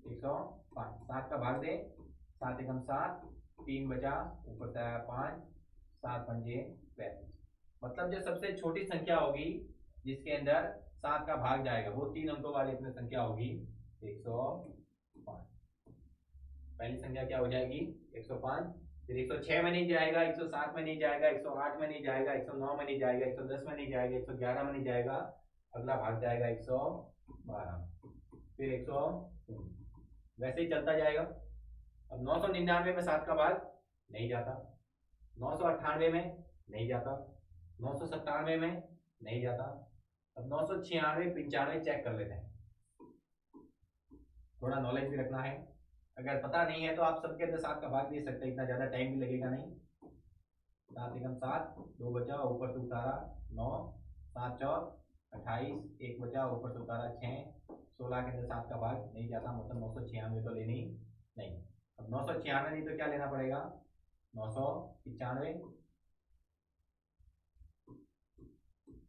105 7 का भाग दे, 7 एकम 7, 3 बचा, ऊपर से आया 5, 7 पंजे 35। मतलब जो सबसे छोटी संख्या होगी जिसके अंदर 7 का भाग जाएगा वो 3 अंकों वाली अपनी संख्या होगी 105। पहली संख्या क्या हो जाएगी? 105। फिर 106 में नहीं जाएगा, 107 में नहीं जाएगा, 108 में नहीं जाएगा, 109 में नहीं जाएगा, 110 में नहीं जाएगा, 111 में नहीं जाएगा, अगला भाग जाएगा 112, फिर 119, वैसे ही चलता जाएगा। अब 999 में 7 का भाग नहीं जाता, 998 में नहीं जाता, 997 में नहीं जाता। अब 996, 95 चेक कर लेते हैं, थोड़ा नॉलेज भी रखना है। अगर पता नहीं है तो आप सबके अंदर 7 का भाग दे सकते हैं, इतना ज्यादा टाइम भी लगेगा नहीं। 7 एकम 7, 2 बचा, ऊपर से उतारा 9, 7 चौक 28, 1 बचा, ऊपर से उतारा 6, 16 के अंदर 7 का भाग नहीं जाता, मतलब 996 तो लेनी नहीं। अब 996 नहीं तो क्या लेना पड़ेगा? 995,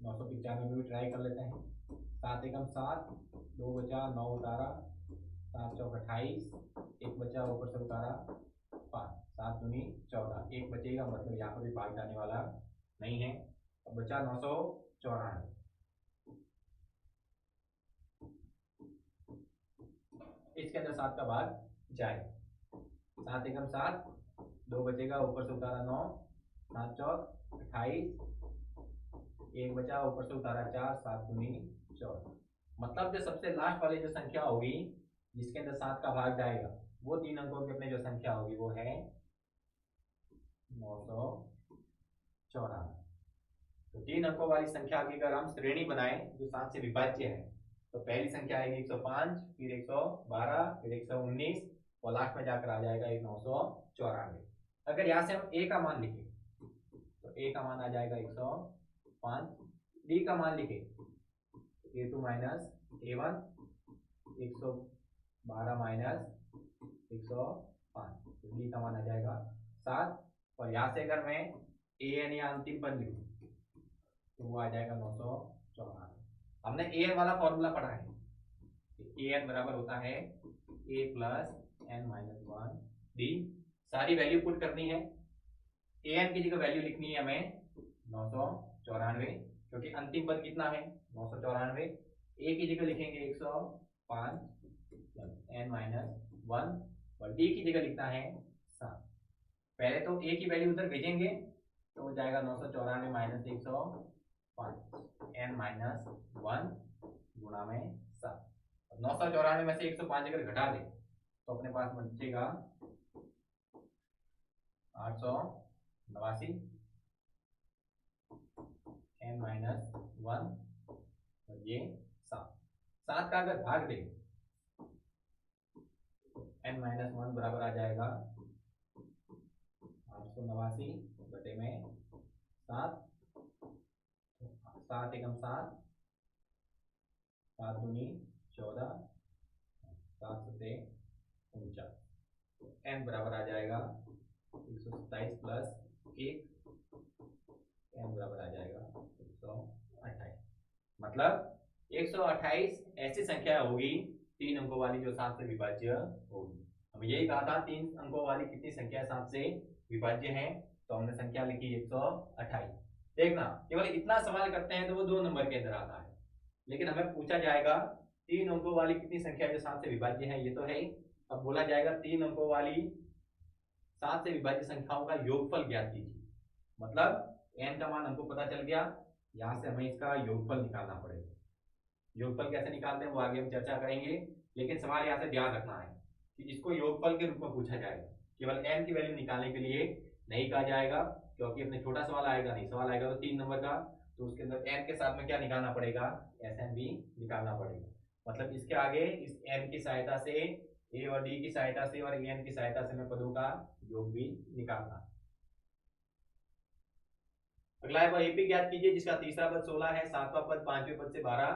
995 में भी ट्राई कर लेते हैं। 7 एकम 7, 2 बचा, 9 उतारा, 7 चौक 28, 1 बचा, ऊपर से उतारा 5, 7 दूनी 14, 1 बचेगा, मतलब यहाँ पर भी भाग जाने वाला नहीं है। अब बचा 994, इसके अंदर 7 का भाग जाएगा। 7 एकम 7, 2 बचेगा, ऊपर से उतारा 9, 7 चौक 28, 1 बचा, ऊपर से उतारा 4, 7 दूनी 14। मतलब जो सबसे लास्ट वाली जो संख्या होगी जिसके अंदर 7 का भाग जाएगा वो 3 अंकों की अपनी जो संख्या होगी वो है 994। तो 3 अंकों वाली संख्या की अगर हम श्रेणी बनाएं जो 7 से विभाज्य है तो पहली संख्या आएगी 105, फिर 112, फिर 119 और लास्ट में जाकर आ जाएगा 994। अगर यहाँ से हम a का मान लिखें तो a का मान आ जाएगा 105, b का मान लिखें a2 माइनस a1, 112 माइनस 105, तो b का मान आ जाएगा 7। और यहाँ से अगर मैं an या अंतिम पद लिखूं तो वो आ जाएगा 994। हमने an वाला फॉर्मूला पढ़ा है, an बराबर होता है a plus n minus 1 d। सारी वैल्यू पुट करनी है, an की जगह वैल्यू लिखनी है हमें 994, क्योंकि अंतिम पद कितना है 994। a की जगह लिखेंगे 105 n माइनस 1 और d की जगह लिखना है 7। पहले तो a की वैल्यू उधर भेजेंगे तो हो जाएगा 994 माइनस 105 n माइनस 1 गुणा में 7। 994 में से 105 अगर घटा दे तो अपने पास बचेगा 889 n माइनस 1 और ये 7 का अगर भाग दे n माइनस 1 बराबर आ जाएगा 889 बटे में 7, 7 एकम 7, 7 दूनी 14, 7 सते 49, तो n बराबर आ जाएगा 127 प्लस 1, n बराबर आ जाएगा 128। मतलब 128 ऐसी संख्या होगी 3 अंकों वाली जो 7 से विभाज्य होगी। हम यही कहा था 3 अंकों वाली कितनी संख्या 7 से विभाज्य है, तो हमने संख्या लिखी 128। देखना केवल इतना सवाल करते हैं तो वो 2 नंबर के अंदर आता है, लेकिन हमें पूछा जाएगा 3 अंकों वाली कितनी संख्या जो 7 से विभाज्य है, ये तो है ही। अब बोला जाएगा 3 अंकों वाली 7 से विभाज्य संख्याओं का योगफल ज्ञात कीजिए। मतलब n का मान हमको पता चल गया, यहाँ से हमें इसका योगफल निकालना पड़ेगा। योगफल कैसे निकालते हैं वो आगे हम चर्चा करेंगे, लेकिन सवाल यहाँ से ध्यान रखना है कि इसको योगफल के रूप में पूछा जाएगा। केवल n की वैल्यू निकालने के लिए नहीं कहा जाएगा, क्योंकि अपने छोटा सवाल आएगा नहीं, सवाल आएगा तो 3 नंबर का, तो उसके अंदर n के साथ में क्या निकालना पड़ेगा, SN भी निकालना पड़ेगा। मतलब इसके आगे इस n की सहायता से, a और d की सहायता से और an की सहायता से मैं पदों का योग भी निकालना। अगला है एपी ज्ञात कीजिए, जिसका तीसरा पद 16 है, सातवां पद पांचवें पद से 12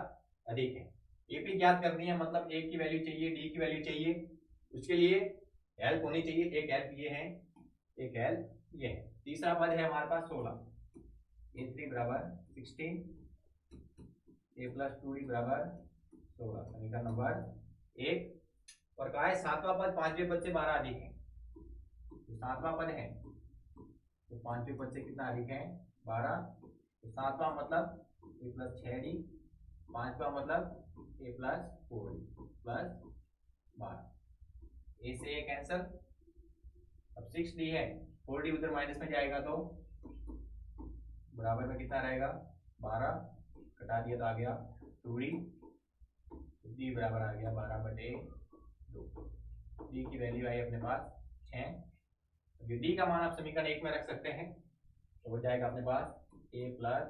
अधिक है। एपी ज्ञात करनी है, मतलब ए की वैल्यू चाहिए, डी की वैल्यू चाहिए, उसके लिए हेल्प होनी चाहिए। एक हेल्प ये है, एक हेल्प ये है। तीसरा पद है हमारे पास 16, a3 बराबर 16, a प्लस 2d बराबर 16, समीकरण नंबर 1। और कहा है सातवां पद पांचवें पद से 12 अधिक है। तो सातवां पद है तो पांचवें पद से कितना अधिक है, 12। तो सातवां मतलब a प्लस 6d, पांचवा मतलब a plus 4d plus 12, a से a कैंसल। अब 6d है, 4d उधर माइनस में जाएगा तो बराबर में कितना रहेगा, 12, कटा दिया तो आ गया 2d, d बराबर आ गया 12/2। d की वैल्यू आई अपने पास 6। d का मान आप समीकरण 1 में रख सकते हैं, तो हो जाएगा अपने पास a प्लस,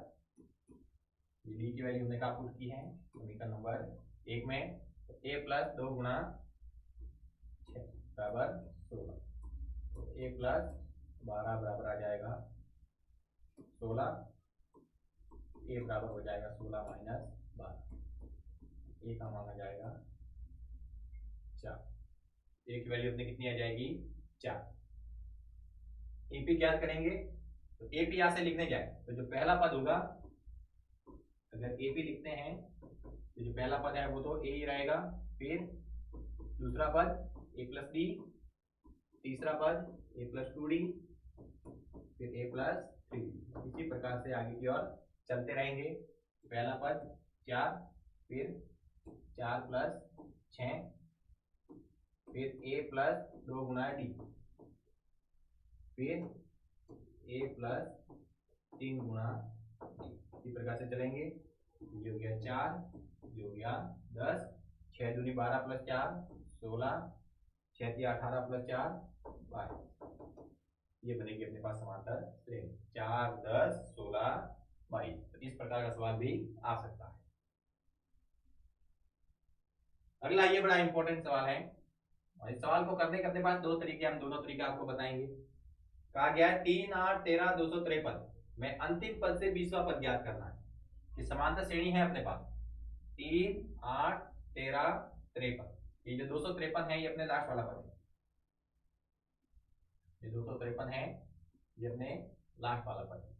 डी की वैल्यू हमने कहा पुट की है समीकरण नंबर 1 में, तो a प्लस 2 गुणा 6 बराबर 16, तो a प्लस 12 बराबर आ जाएगा 16, a बराबर हो जाएगा 16 माइनस 12, a का मान आ जाएगा 4, a की वैल्यू अपने कितनी आ जाएगी, 4। एपी ज्ञात करेंगे, तो एपी यहां से लिखने जाए तो जो पहला पद होगा, अगर एपी लिखते हैं तो जो पहला पद है वो तो ए ही रहेगा, फिर दूसरा पद a प्लस डी, तीसरा पद a प्लस 2d, फिर a प्लस 3। इसी प्रकार से आगे की ओर चलते रहेंगे। पहला पद 4, फिर 4 प्लस 6, फिर a प्लस 2 गुना डी, फिर a प्लस 3 गुना डी। इसी प्रकार से चलेंगे। ये हो गया 4, ये हो गया 10, 6 दूनी 12 प्लस 4 16, 6 3 18 प्लस 4 22। ये बनेगी अपने पास समांतर श्रेणी 4 10 16 22। तो इस प्रकार का सवाल भी आ सकता है। अगला ये बड़ा इंपॉर्टेंट सवाल है, और इस सवाल को करने के अपने पास दो तरीके, हम दोनों तरीके आपको बताएंगे। कहा गया है 3 8 13 253 में अंतिम पद से 20वां पद ज्ञात करना है। ये समांतर श्रेणी है अपने पास 3 8 13 53। ये जो 253 है ये अपने लास्ट वाला पद है, ये 253 है ये अपने लास्ट वाला पद है।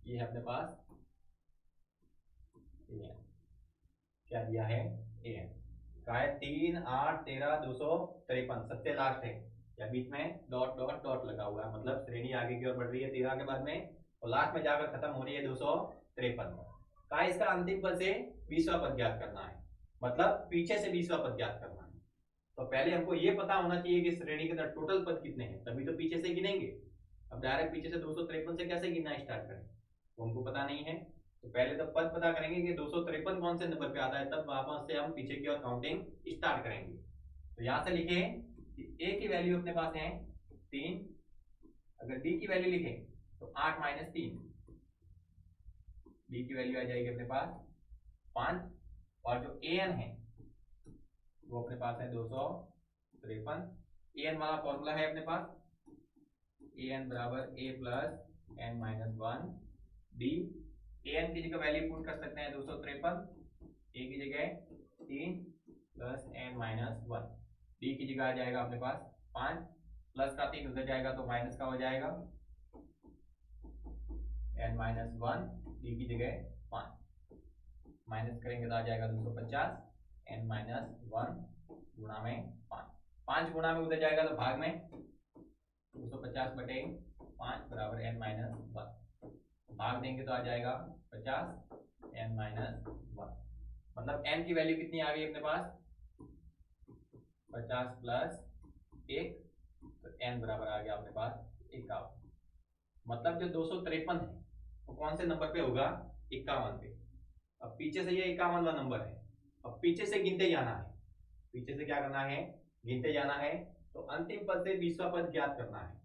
ये है अपने पास an, क्या दिया है an, कहा है 3 8 13 253 सबसे लास्ट है, या बीच में डॉट डॉट डॉट लगा हुआ है, मतलब श्रेणी आगे की ओर बढ़ रही है 13 के बाद में और लास्ट में जाकर खत्म हो रही है 253। कहा इसका अंतिम पद से 20वां पद ज्ञात करना है, मतलब पीछे से 20वां पद ज्ञात करना है। तो पहले हमको ये पता होना चाहिए कि श्रेणी के अंदर टोटल पद कितने हैं, तभी तो पीछे से गिनेंगे। अब डायरेक्ट पीछे से 253 से कैसे गिनना स्टार्ट करें, वो हमको पता नहीं है। तो पहले तो पद पता करेंगे कि 253 कौन से नंबर पे आता है, तब वापस से हम पीछे की ओर काउंटिंग स्टार्ट करेंगे। तो यहां से लिखे कि a की वैल्यू अपने पास है 3, अगर d की वैल्यू लिखें तो 8 माइनस 3, d की वैल्यू आ जाएगी अपने पास 5, और जो an है वो अपने पास है 253। an वाला फॉर्मूला है अपने पास an बराबर a plus n minus 1 d। an की जगह वैल्यू पुट कर सकते हैं 253, a की जगह 3 प्लस n माइनस 1, d की जगह आ जाएगा अपने पास 5, प्लस का 3 उधर जाएगा तो माइनस का हो जाएगा n माइनस 1, d की जगह 5, माइनस करेंगे तो आ जाएगा 250, n माइनस 1 गुणा में 5 गुणा में उधर जाएगा तो भाग में 250/5 बराबर n माइनस 1, भाग देंगे तो आ जाएगा 50 n माइनस 1, मतलब n की वैल्यू कितनी आ गई अपने पास 50 प्लस 1, तो n बराबर आ गया अपने पास 51। मतलब जो 253 है वो कौन से नंबर पे होगा? 51 पे। अब पीछे से ये 51वां नंबर है, अब पीछे से गिनते जाना है। पीछे से क्या करना है? गिनते जाना है। तो अंतिम पद से 20वां पद ज्ञात करना है।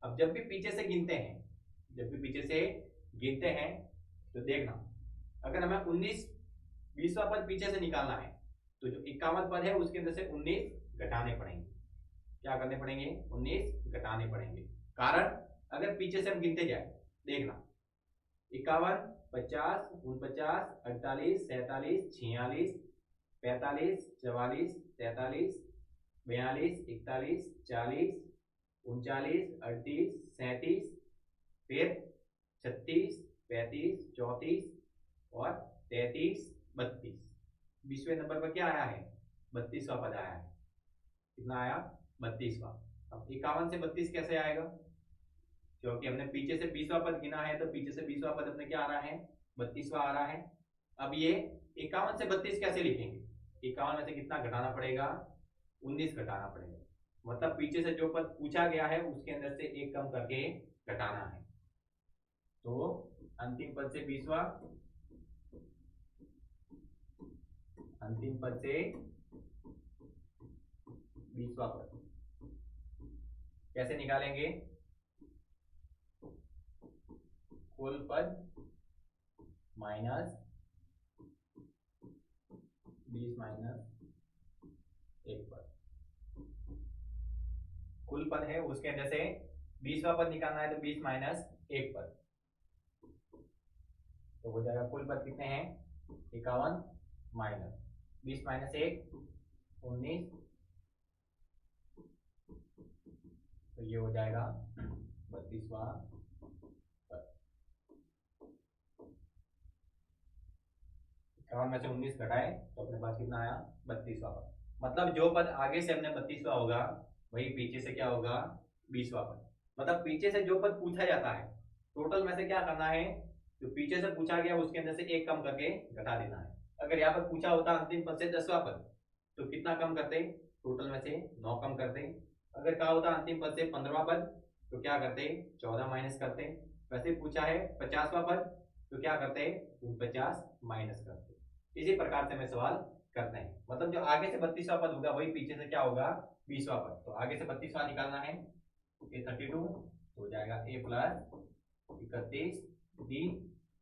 अब जब भी पीछे से गिनते हैं, जब भी पीछे से गिनते हैं तो देखना, अगर हमें 19 20वां पद पीछे से निकालना है तो जो 51 पद है उसके अंदर से 19 घटाने पड़ेंगे। क्या करने पड़ेंगे? 19 घटाने पड़ेंगे। कारण अगर पीछे से हम गिनते जाए, देखना 51, 50, 49, 48, 47, 46, 45, 44, 43, 42, 41, 40, 39, 38, 37, फिर 36, 35, 34 और 33, 32। 20वें नंबर पर क्या आया है? 32वां पद आया है। कितना आया? 32वां। अब 51 से 32 कैसे आएगा? क्योंकि हमने पीछे से 20वां पद गिना है तो पीछे से 20वां पद अपने क्या आ रहा है? 32वां आ रहा है। अब ये 51 से 32 कैसे लिखेंगे? 51 में से कितना घटाना पड़ेगा? 19 घटाना पड़ेगा। मतलब पीछे से जो पद पूछा गया है उसके अंदर से एक कम करके घटाना है। तो अंतिम पद से 20वां, अंतिम पद से 20वां पद कैसे निकालेंगे? कुल पद माइनस 20 माइनस एक पद। कुल पद है उसके अंदर से 20वां पद निकालना है तो 20 माइनस एक पद, तो हो जाएगा कुल पद कितने हैं? 51 माइनस 20 माइनस 1 19, तो ये हो जाएगा 32वां पद। 51 में से 19 घटाए तो अपने पास कितना आया? 32वां पद। मतलब जो पद आगे से हमने 32वां होगा वही पीछे से क्या होगा? 20वां पद। मतलब पीछे से जो पद पूछा जाता है टोटल में से क्या करना है? जो पीछे से पूछा गया उसके अंदर से एक कम करके घटा देना है। अगर यहाँ पर पूछा होता अंतिम पद से 10वां पद तो कितना कम करते? टोटल में से 9 कम करते। अगर कहा होता अंतिम पद से 15वां पद तो क्या करते? 14 माइनस करते। वैसे पूछा है 50वां पद तो क्या करते? 49 माइनस करते। इसी प्रकार से हमें सवाल करते हैं। मतलब जो आगे से 32वां पद होगा वही पीछे से क्या होगा? 20वां पद। तो आगे से 32वां निकालना है, ए 32 हो जाएगा a प्लस 31 डी,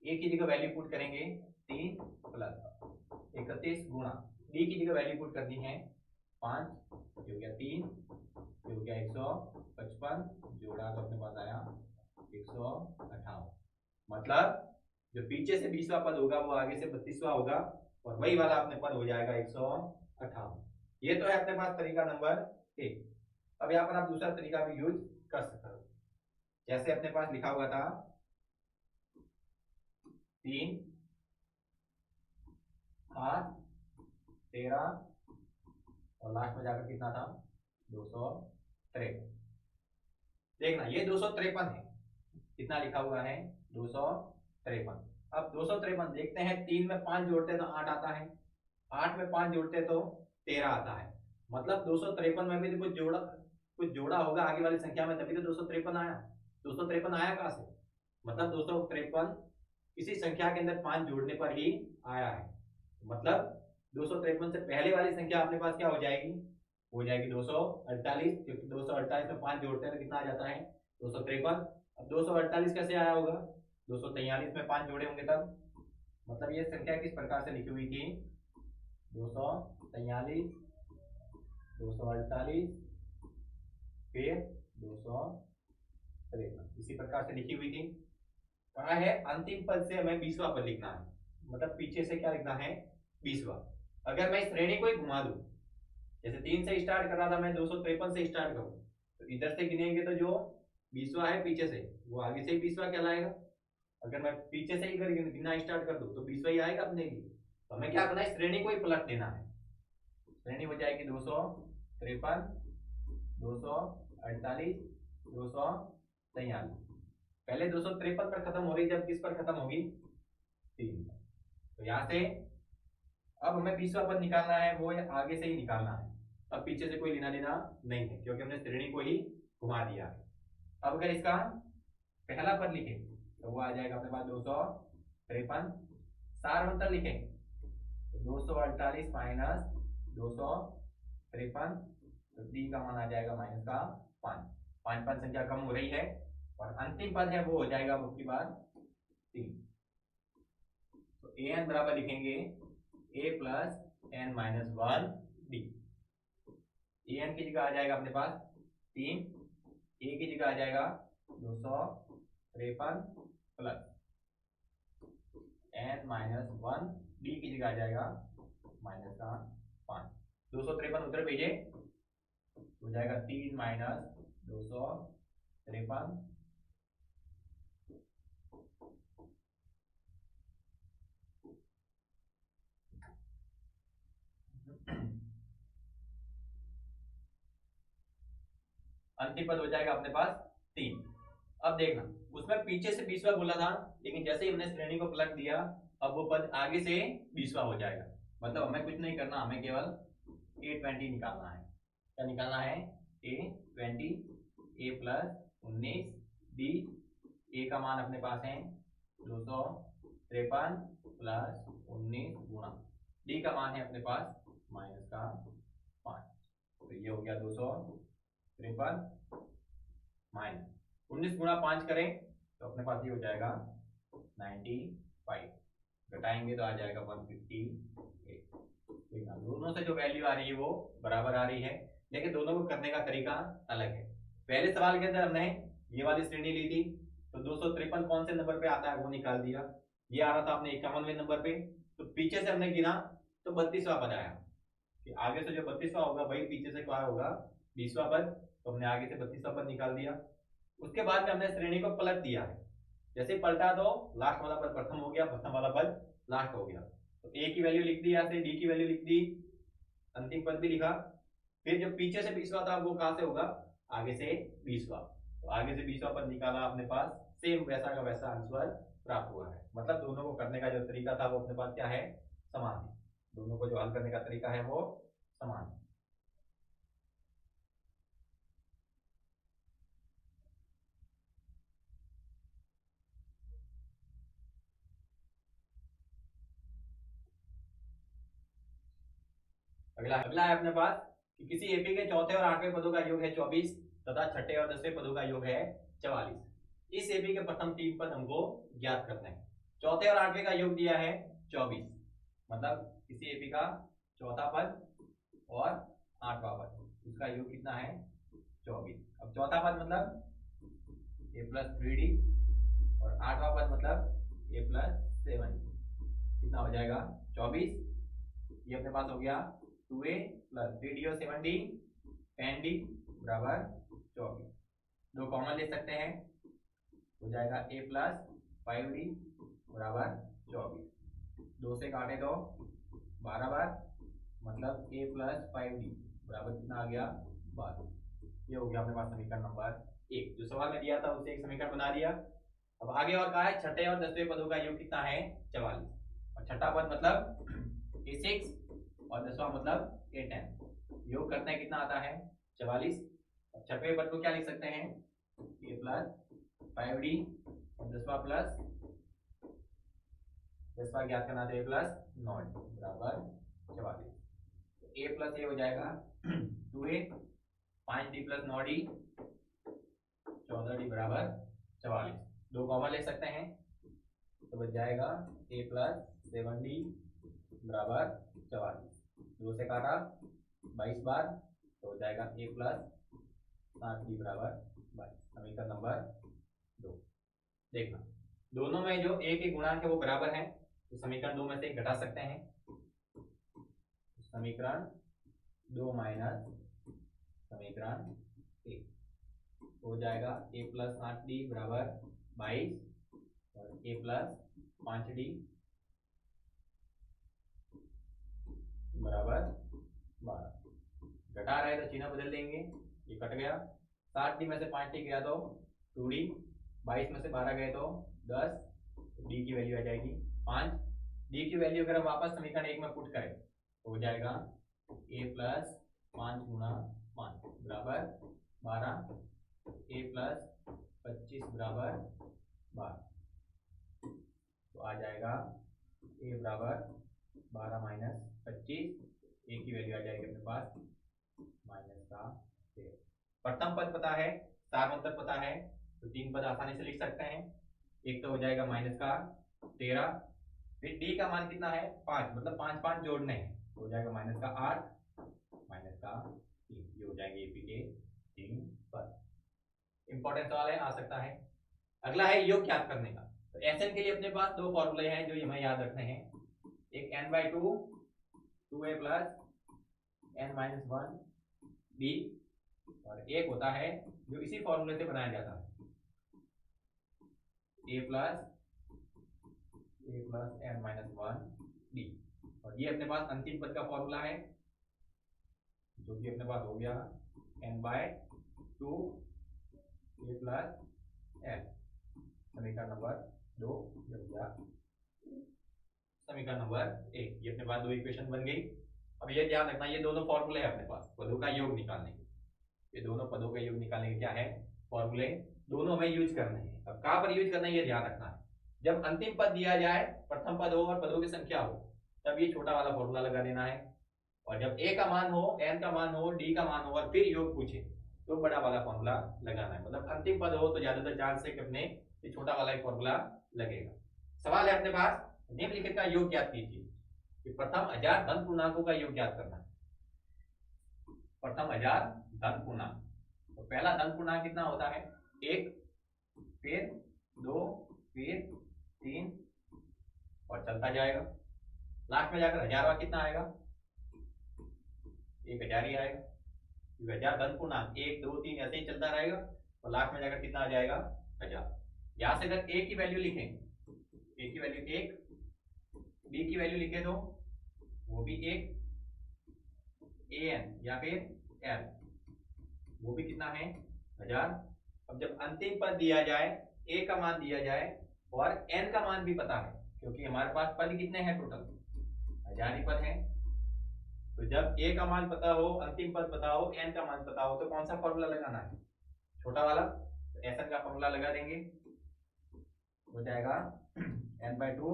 ए की जगह वैल्यू पुट करेंगे 3 प्लस 31 गुणा डी की जगह वैल्यू पुट करनी है 5, ये हो गया 3, ये हो गया 155, जोड़ा तो अपने पास आया 158। मतलब जो पीछे से 20वां पद होगा वो आगे से 32वां होगा और वही वाला अपने पद हो जाएगा 158। ये तो है अपने पास तरीका नंबर 1। अब यहाँ पर आप दूसरा तरीका भी यूज कर सकते हो। जैसे अपने पास लिखा हुआ था 3 8 13 और लास्ट में जाकर कितना था? 253। देखना ये 253 है। कितना लिखा हुआ है? 253। अब 253 देखते हैं, 3 में 5 जोड़ते तो 8 आता है, 8 में 5 जोड़ते तो 13 आता है। मतलब 253 में भी तो कुछ जोड़ा होगा आगे वाली संख्या में, तभी तो 253 आया। 253 आया कहां से? मतलब 253 किसी संख्या के अंदर 5 जोड़ने पर ही आया है। मतलब 253 से पहले वाली संख्या अपने पास क्या हो जाएगी? हो जाएगी 248, क्योंकि 248 में 5 जोड़ते हैं तो कितना आ जाता है? 253। अब 248 कैसे आया होगा? 243 में 5 जोड़े होंगे तब। मतलब ये संख्या किस प्रकार से लिखी हुई थी? 243, 248, फिर 253, इसी प्रकार से लिखी हुई थी। कहा है अंतिम पद से हमें 20वां पद लिखना है। मतलब पीछे से क्या लिखना है? 20वां। अगर मैं इस श्रेणी को ही घुमा दूं, जैसे 3 से स्टार्ट कर रहा था मैं, 253 से स्टार्ट करूं तो इधर से गिनेंगे तो जो 20वां है पीछे से वो आगे से ही 20वां कहलाएगा। अगर मैं पीछे से ही गिनना स्टार्ट कर दूं तो 20वां ही आएगा अपने लिए। तो हमें क्या करना है? श्रेणी को ही पलट देना है। श्रेणी हो जाएगी 253, 248, 243। पहले 253 पर खत्म हो रही, जब किस पर खत्म होगी? 3। तो यहाँ से अब हमें 20वां पद निकालना है, वो आगे से ही निकालना है। अब पीछे से कोई लेना देना नहीं है क्योंकि हमने श्रेणी को ही घुमा दिया। अब अगर इसका पहला पद लिखें तो वो आ जाएगा अपने पास 253। सार अंतर लिखें तो 248 माइनस 253, तो डी का मान आ जाएगा माइनस का 5। 5 संख्या कम हो रही है और अंतिम पद है वो हो जाएगा आपकी बात 3। तो ए एन बराबर लिखेंगे ए प्लस एन माइनस 1 डी। ए एन की जगह आ जाएगा अपने पास 3, ए की जगह आ जाएगा 253 प्लस एन माइनस 1, डी की जगह आ जाएगा माइनस का 5। 253 उधर भेजे हो जाएगा 3 माइनस 253। अंतिम पद हो जाएगा अपने पास 3। अब देखना उसमें पीछे से 20वां बोला था, लेकिन जैसे ही हमने श्रेणी को पलट दिया अब वो पद आगे से 20वां हो जाएगा। मतलब हमें कुछ नहीं करना, हमें केवल A20 निकालना है। क्या निकालना है? A20, A plus 19 D. ए का मान अपने पास है 253 प्लस 19 गुणा डी का मान है अपने पास माइनस का 5। तो ये हो गया 253 माइनस 19 गुणा 5 करें तो अपने पास ये हो जाएगा 95। घटाएंगे तो आ जाएगा 158। दोनों से जो वैल्यू आ रही है वो बराबर आ रही है, लेकिन दोनों को करने का तरीका अलग है। पहले सवाल के अंदर हमने ये वाली श्रेणी ली थी तो 253 कौन से नंबर पे आता है वो निकाल दिया। ये आ रहा था अपने 51वें नंबर पे, तो पीछे से हमने गिना तो 32वां पद आया कि आगे से जो 32वां होगा वही पीछे से क्या होगा 20वां पद, तो हमने आगे से 32वां पद निकाल दिया। उसके बाद में हमने श्रेणी को पलट दिया है। जैसे पलटा तो लास्ट वाला पद प्रथम हो गया, प्रथम वाला पद लास्ट हो गया। तो ए की वैल्यू लिख दी, यहाँ से डी की वैल्यू लिख दी, अंतिम पद भी लिखा। फिर जो पीछे से 20वां था वो कहां से होगा? आगे से 20वां। तो आगे से 20वां पद निकाला अपने पास, सेम वैसा का वैसा आंसर प्राप्त हुआ है। मतलब दोनों को करने का जो तरीका था वो अपने पास क्या है? समान है। दोनों को जो हल करने का तरीका है वो समान है। अगला अगला है अपने पास कि किसी एपी के चौथे और आठवें पदों का योग है 24 तथा छठे और 10वें पदों का योग है 44। इस एपी के प्रथम 3 पद हमको ज्ञात करने हैं। चौथे और आठवें का योग दिया है 24, मतलब किसी एपी का चौथा पद और आठवां पद, उसका योग कितना है? 24। अब चौथा पद मतलब ए प्लस 3d और आठवां पद मतलब ए प्लस 7d। कितना हो जाएगा? 24। ये अपने पास हो गया 2a प्लस 3d और 7d 10d बराबर 24। दो कॉमन ले सकते हैं, हो जाएगा a प्लस 5d बराबर 24। 2 से काटे तो 12 बार, मतलब a प्लस 5d बराबर कितना आ गया? 12। ये हो गया अपने पास समीकरण नंबर 1। जो सवाल में दिया था उससे एक समीकरण बना दिया। अब आगे और कहा है छठे और 10वें पदों का योग कितना है? 44। और छठा पद मतलब a6 और 10वां मतलब a10। योग करते हैं कितना आता है? 44। अब छठवें पद को क्या लिख सकते हैं? a प्लस 5d और 10वां ज्ञात करना था a प्लस 9d बराबर 44। तो a प्लस a हो जाएगा 2a, 5d plus 9d 14d बराबर 44। दो कॉमन ले सकते हैं तो बच जाएगा a प्लस 7d बराबर 44। 2 से काटा 22 बार तो हो जाएगा a प्लस 7d बराबर 22। समीकरण नंबर 2। देखना दोनों में जो a के गुणांक है वो बराबर है, तो समीकरण 2 में से घटा सकते हैं। समीकरण 2 माइनस समीकरण 1 हो जाएगा a प्लस 8d बराबर 22 और a प्लस 5d बराबर 12। घटा रहे तो चिन्ह बदल देंगे, ये कट गया। 7d में से 5d गया तो 2d, 22 में से 12 गए तो 10, d की वैल्यू आ जाएगी 5। d की वैल्यू अगर हम वापस समीकरण 1 में पुट करें तो हो जाएगा a प्लस 5 गुणा 5 बराबर 12 ए प्लस 25 बराबर 12, तो आ जाएगा ए बराबर 12 माइनस 25, ए की वैल्यू आ जाएगी अपने पास माइनस का 13। प्रथम पद पता है, सार्वत्रिक पता है, तो तीन पद आसानी से लिख सकते हैं। एक तो हो जाएगा माइनस का 13, फिर डी का मान कितना है 5, मतलब 5 5 जोड़ने हैं, तो हो जाएगा माइनस का 8 माइनस का 3, ये हो जाएंगे एपी के 3 पद। इंपॉर्टेंट सवाल है, आ सकता है। अगला है योग ज्ञात करने का। तो एसएन के लिए अपने पास दो फॉर्मूले हैं जो हमें याद रखने हैं। एक n/2 2a plus n minus 1 b, और एक होता है जो इसी फॉर्मूले से बनाया जाता है a plus n minus 1 b, और ये अपने पास अंतिम पद का फॉर्मूला है जो कि अपने पास हो गया n/2 a प्लस n, समीकरण नंबर 2, ये हो गया समीकरण नंबर 1। ये अपने पास दो इक्वेशन बन गई। अब ये ध्यान रखना, ये दोनों फॉर्मूले हैं अपने पास पदों का योग निकालने के, ये दोनों पदों का योग निकालने के क्या है फॉर्मूले, दोनों में यूज करने हैं। अब कहां पर यूज करना है ये ध्यान रखना है। जब अंतिम पद दिया जाए, प्रथम पद हो और पदों की संख्या हो, तब ये छोटा वाला फॉर्मूला लगा देना है, और जब ए का मान हो, एन का मान हो, डी का मान हो और फिर योग पूछे तो बड़ा वाला फॉर्मूला लगाना है। मतलब अंतिम पद हो तो ज्यादातर चांस है कि अपने ये छोटा वाला एक फॉर्मूला लगेगा। सवाल है अपने पास, निम्नलिखित का योग ज्ञात कीजिए। कि प्रथम हजार धन पूर्णांकों का योग ज्ञात करना है। प्रथम हजार धन पूर्णांक, तो पहला धन पूर्णांक कितना होता है 1, फिर 2, फिर 3 और चलता जाएगा। लास्ट में जाकर हजारवा कितना आएगा 1000 ही आएगा, क्योंकि हजार धन पूर्णांक 1 2 3 ऐसे ही चलता रहेगा, और लास्ट में जाकर कितना आ जाएगा 1000। यहां से अगर ए की वैल्यू लिखें, ए की वैल्यू 1, बी की वैल्यू लिखे तो वो भी 1, an या फिर l वो भी कितना है 1000। अब जब अंतिम पद दिया जाए, a का मान दिया जाए और n का मान भी पता है, क्योंकि हमारे पास पद कितने हैं टोटल 1000 ही पद हैं। तो जब a का मान पता हो, अंतिम पद पता हो, n का मान पता हो, तो कौन सा फॉर्मूला लगाना है छोटा वाला, तो एसएन का फॉर्मूला लगा देंगे, हो जाएगा n/2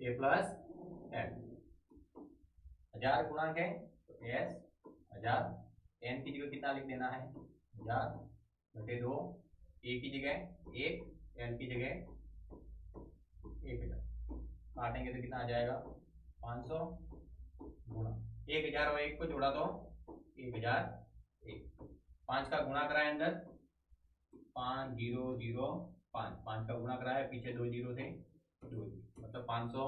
a प्लस n, 1000 गुणांक है तो s 1000, n की जगह कितना लिख देना है 1000 बटे 2, a की जगह 1, n की जगह 1000, काटेंगे तो कितना आ जाएगा 500 गुणा 1000 और 1 को जोड़ा तो 1001, 5 का गुणा कराए अंदर 5005, 5 का गुणा कराया पीछे 2 जीरो थे 2, मतलब 500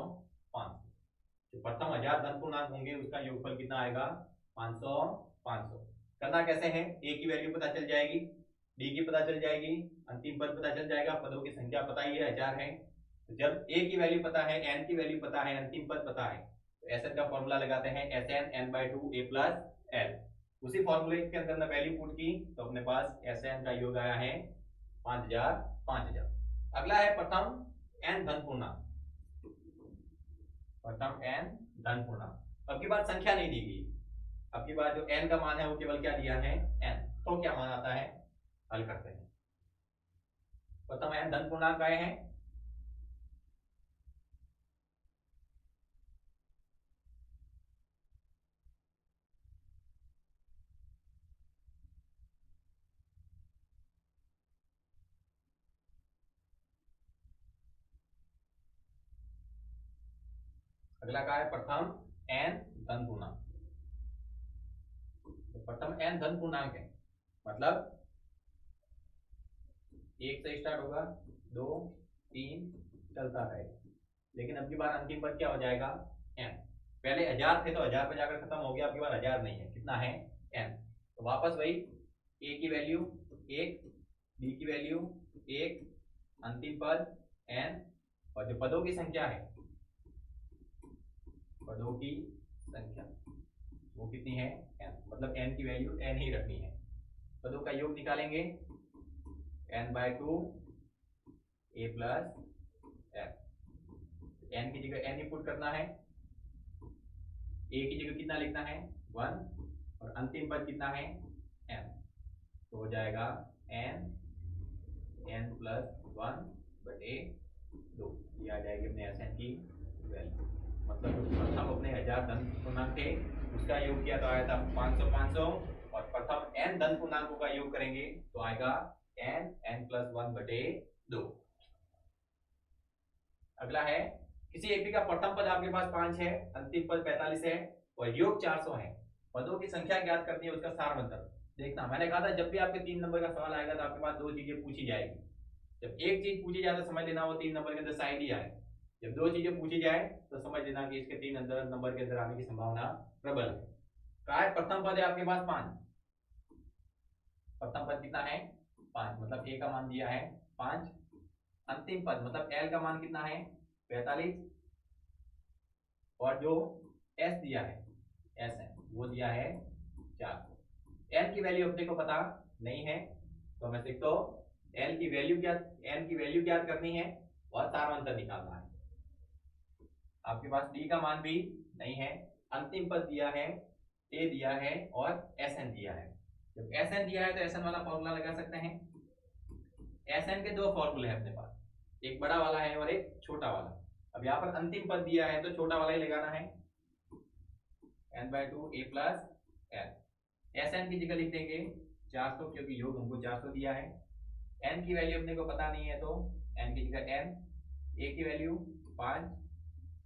जो प्रथम 1000 धन पूर्णांक होंगे उसका योगफल कितना आएगा 500 500। करना कैसे है, ए की वैल्यू पता चल जाएगी, डी की पता चल जाएगी, अंतिम पद पता चल जाएगा, पदों की संख्या पता ही है 1000 है। तो जब ए की वैल्यू पता है, एन की वैल्यू पता है, अंतिम पद पता है, तो एसएन का फॉर्मूला लगाते हैं SN n/2 a plus l। उसी फॉर्मूले के अंदर वैल्यू पुट की तो अपने पास एसएन का योग आया है 5000 5000। अगला है प्रथम n धन पूर्णांक, प्रथम n धन पूर्णांक। अब की बात संख्या नहीं दी गई, अब की बात जो n का मान है वो केवल क्या दिया है n, तो क्या मान आता है हल करते हैं। प्रथम n धन पूर्णांक आए हैं, अगला का है प्रथम n धन पूर्णांक। तो प्रथम n धन पूर्णांक है, मतलब 1 से स्टार्ट होगा 2 3 चलता रहेगा, लेकिन अब की बार अंतिम पद क्या हो जाएगा n। पहले 1000 थे तो 1000 पे जाकर खत्म हो गया, अब की बार 1000 नहीं है, कितना है n। तो वापस वही a की वैल्यू 1, b की वैल्यू 1, अंतिम पद n, और जो पदों की संख्या है, पदों की संख्या वो कितनी है n, मतलब n की वैल्यू n ही रखनी है। पदों का योग निकालेंगे n/2 a plus l, n की जगह n ही पुट करना है, a की जगह कितना लिखना है 1, और अंतिम पद कितना है n, तो हो जाएगा n प्लस 1/2। ये आ जाएगी अपने Sn की वैल्यू। मतलब प्रथम अपने 1000 धन पूर्णांक थे, उसका योग किया तो आया था 500 500, और प्रथम n धन पूर्णांकों का योग करेंगे तो आएगा n प्लस 1/2। अगला है, किसी एपी का प्रथम पद आपके पास 5 है, अंतिम पद 45 है और योग 400 है। पदों की संख्या ज्ञात करनी है, उसका सारवंतर देखना। मैंने कहा था जब भी आपके 3 नंबर का सवाल आएगा तो आपके पास दो चीजें पूछी जाएगी। जब एक चीज पूछी जाए तो समझ लेना वो 3 नंबर के अंदर साइड ही आए। जब दो चीजें पूछी जाए तो समझ लेना कि इसके 3 नंबर के अंदर आने की संभावना प्रबल है। कहा है प्रथम पद है आपके पास 5, प्रथम पद कितना है 5, मतलब ए का मान दिया है 5। अंतिम पद मतलब एल का मान कितना है 45, और जो एस दिया है एस है वो दिया है 4। एन की वैल्यू अपने को पता नहीं है तो मैं देखता हूं एल की वैल्यू क्या, एन की वैल्यू क्या करनी है और सारवंतर निकालना है। आपके पास डी का मान भी नहीं है, अंतिम पद दिया है, ए दिया है और एस एन दिया है। जब एस एन दिया है तो एस एन वाला फॉर्मूला लगा सकते हैं। एस एन के दो फॉर्मूले हैं अपने पास, एक बड़ा वाला है और एक छोटा वाला। अब यहाँ पर अंतिम पद दिया है तो छोटा वाला ही लगाना है, n/2 a plus N. S N की जगह लिख देंगे 400, क्योंकि योग हमको 400 दिया है। एन की वैल्यू अपने को पता नहीं है तो एन की जगह n, ए की वैल्यू 5,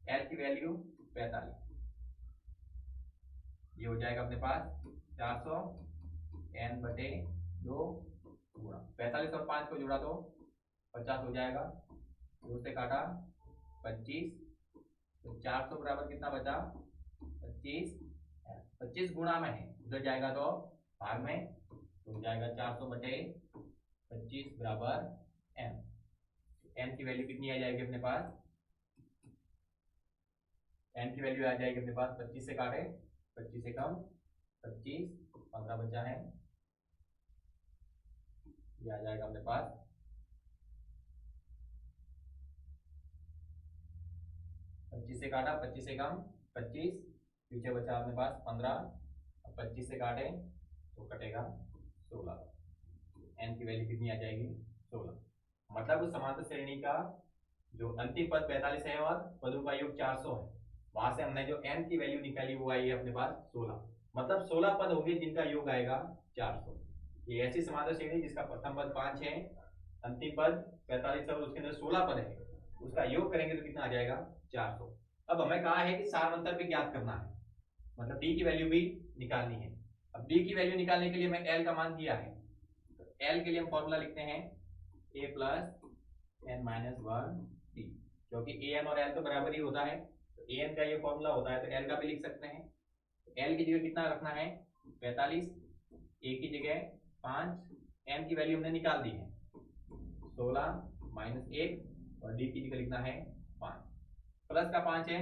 एल की वैल्यू 45। ये हो जाएगा अपने पास 400 n/2 गुणा 45 और 5 को जोड़ा तो 50 हो जाएगा, 2 से काटा 25, तो 400 बराबर कितना बचा 25। 25 गुणा में है, उधर जाएगा तो भाग में, तो हो जाएगा 400/25 बराबर n। n की वैल्यू कितनी आ जाएगी अपने पास, n की वैल्यू आ जाएगी अपने पास 25 से काटे 25 से कम 25, 15 बचा है, ये आ जाएगा अपने पास 25 से काटा 25 से कम 25, पीछे बचा अपने पास 15, 25 से काटे तो कटेगा 16। n की वैल्यू कितनी आ जाएगी 16। मतलब उस समांतर श्रेणी का जो अंतिम पद 45 है और पदों का योग 400 है, वहां से हमने जो n की वैल्यू निकाली वो आई है अपने पास 16। मतलब 16 पद होंगे जिनका योग आएगा 400। ये ऐसी समांतर श्रेणी जिसका प्रथम पद 5 है, अंतिम पद 45 है और उसके अंदर 16 पद है, उसका योग करेंगे तो कितना आ जाएगा 400। अब हमें कहा है कि सारवंतर भी ज्ञात करना है, मतलब डी की वैल्यू भी निकालनी है। अब डी की वैल्यू निकालने के लिए मैं एल का मान दिया है, तो एल के लिए हम फॉर्मूला लिखते हैं a plus n minus 1 D, क्योंकि ए एन और एल तो बराबर ही होता है, तो ए एन का ये फॉर्मूला होता है तो एल का भी लिख सकते हैं। एल की जगह कितना रखना है 45, ए की जगह 5, एन की वैल्यू हमने निकाल दी है 16 माइनस 1 और डी की जगह लिखना है 5, प्लस का 5 है,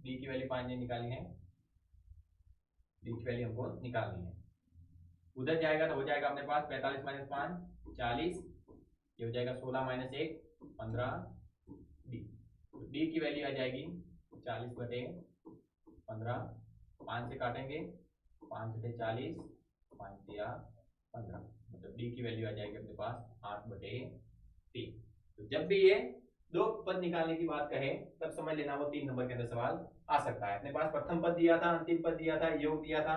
डी की वैल्यू 5 ने निकाली है, डी की वैल्यू हमको निकालनी है। उधर जाएगा तो हो जाएगा अपने पास 45 माइनस 5 40, ये हो जाएगा 16 माइनस 1 15 डी। तो डी की वैल्यू आ जाएगी 40/15, 5 से काटेंगे 5 से 40, 5 से 15, मतलब डी की वैल्यू आ जाएगी अपने पास 8/3। तो जब भी ये दो पद निकालने की बात कहे तब समझ लेना वो 3 नंबर के अंदर सवाल आ सकता है। अपने पास प्रथम पद दिया था, अंतिम पद दिया था, योग दिया था,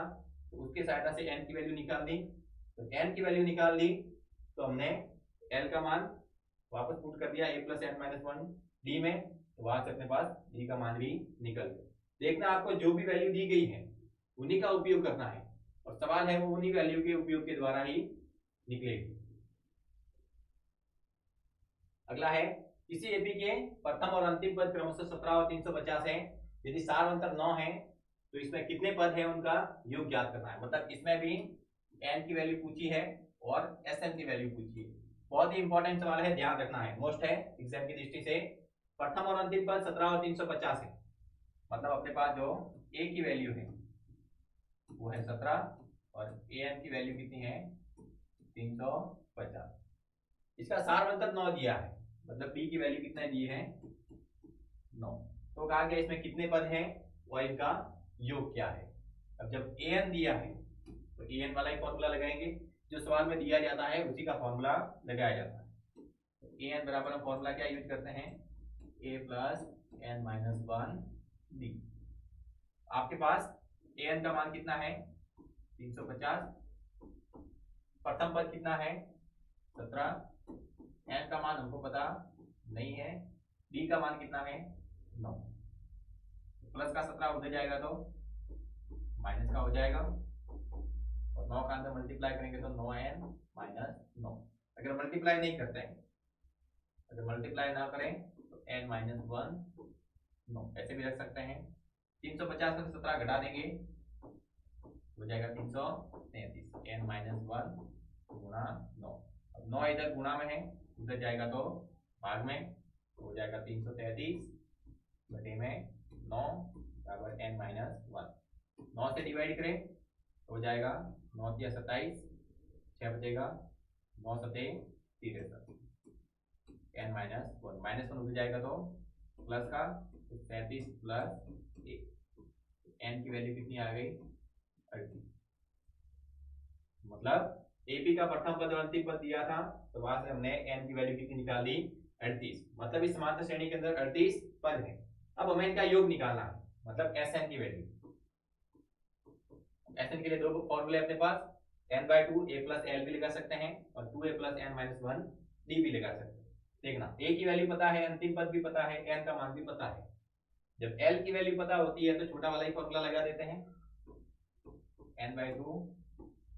तो उसके सहायता से n की वैल्यू निकाल दी। तो n की वैल्यू निकाल दी तो हमने l का मान वापस पुट कर दिया a plus n minus 1 D में, तो वहां से अपने पास d का मान भी निकल गया। देखना आपको जो भी वैल्यू दी गई है उन्हीं का उपयोग करना है, और सवाल है वो उन्हीं वैल्यू के उपयोग के द्वारा ही निकलेगी। अगला है, किसी एपी के प्रथम और अंतिम पद क्रमशः 17 और 350 है, यदि सारवंतर 9 है तो इसमें कितने पद है उनका योग ज्ञात करना है। मतलब इसमें भी n की वैल्यू पूछी है और sn की वैल्यू पूछी है। बहुत ही इंपॉर्टेंट सवाल है, ध्यान रखना है, मोस्ट है एग्जाम की दृष्टि से। प्रथम और अंतिम पद 17 और 350 है, मतलब अपने पास जो a की वैल्यू है वो है 17 और an की वैल्यू कितनी है 350। इसका सारवंतर 9 दिया है, मतलब b की वैल्यू कितना दी है 9। तो कहा गया इसमें कितने पद हैं और इनका योग क्या है। अब जब an दिया है तो तो ए एन वाला ही फॉर्मूला लगाएंगे, जो सवाल में दिया जाता है उसी का फॉर्मूला लगाया जाता है। तो ए एन बराबर हम फॉर्मूला क्या यूज करते हैं, A plus N minus one D. आपके पास ए एन का मान कितना है 350, प्रथम पद कितना है 17, एन का मान हमको पता नहीं है, डी का मान कितना है 9। प्लस का 17 उधर जाएगा तो माइनस का हो जाएगा, और 9 का अंदर मल्टीप्लाई करेंगे तो 9n माइनस 9। अगर मल्टीप्लाई नहीं करते हैं, अगर मल्टीप्लाई ना करें तो n माइनस 1 9 ऐसे भी रख सकते हैं। 350 में 17 घटा देंगे हो जाएगा 333, n माइनस 1 गुणा 9। अब 9 इधर गुणा में है, उधर जाएगा तो भाग में हो जाएगा 333 बटे में 9 बराबर n माइनस 1। 9 से डिवाइड करें हो जाएगा 9 या 27, 6 बचेगा 9 सते 63, n माइनस 1 माइनस 1 उधर जाएगा तो प्लस का 37 प्लस 1, n की वैल्यू कितनी आ गई 38। मतलब एपी का प्रथम पद और अंतिम पद दिया था, तो वहां से हमने n की वैल्यू कितनी निकाल दी 38। मतलब इस समांतर श्रेणी के अंदर 38 पद है। अब हमें इनका योग निकालना है, मतलब Sn की वैल्यू। Sn के लिए दो फॉर्मूले अपने पास, n/2 a प्लस एल भी लगा सकते हैं और 2a plus n minus 1 D भी लगा सकते हैं। देखना a की वैल्यू पता है, अंतिम पद भी पता है, n का मान भी पता है। जब l की वैल्यू पता होती है तो छोटा वाला ही फॉर्मूला लगा देते हैं, n/2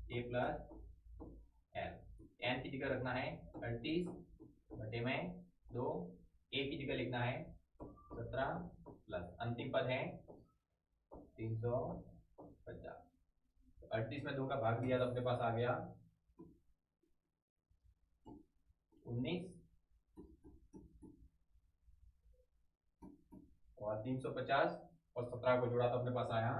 a plus L. n की जगह रखना है 38 बटे में 2, a की जगह लिखना है 17 प्लस अंतिम पद है 350। 38 में 2 का भाग दिया तो अपने पास आ गया 19, और 350 और 17 को जोड़ा तो अपने पास आया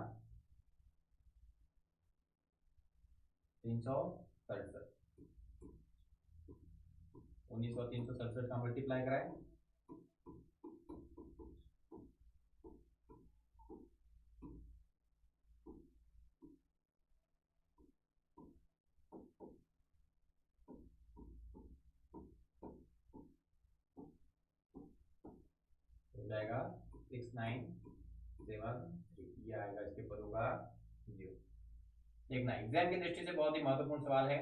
367। 19 और 367 का मल्टीप्लाई कराएं हो जाएगा 6973, ये आएगा इसके पदों का योग। देखना एग्जाम की दृष्टि से बहुत ही महत्वपूर्ण सवाल है,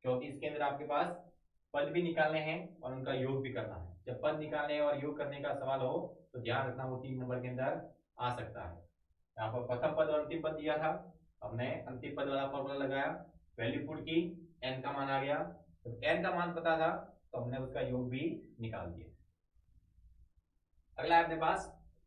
क्योंकि इसके अंदर आपके पास पद भी निकालने हैं और उनका योग भी करना है। जब पद निकालने और योग करने का सवाल हो तो ध्यान रखना वो 3 नंबर के अंदर आ सकता है। यहाँ पर प्रथम पद और अंतिम पद दिया था, हमने अंतिम पद वाला फॉर्मूला लगाया, वैल्यू पुट की, n का मान आ गया, तो n का मान पता था तो हमने उसका योग भी निकाल दिया। अगला है अपने पास,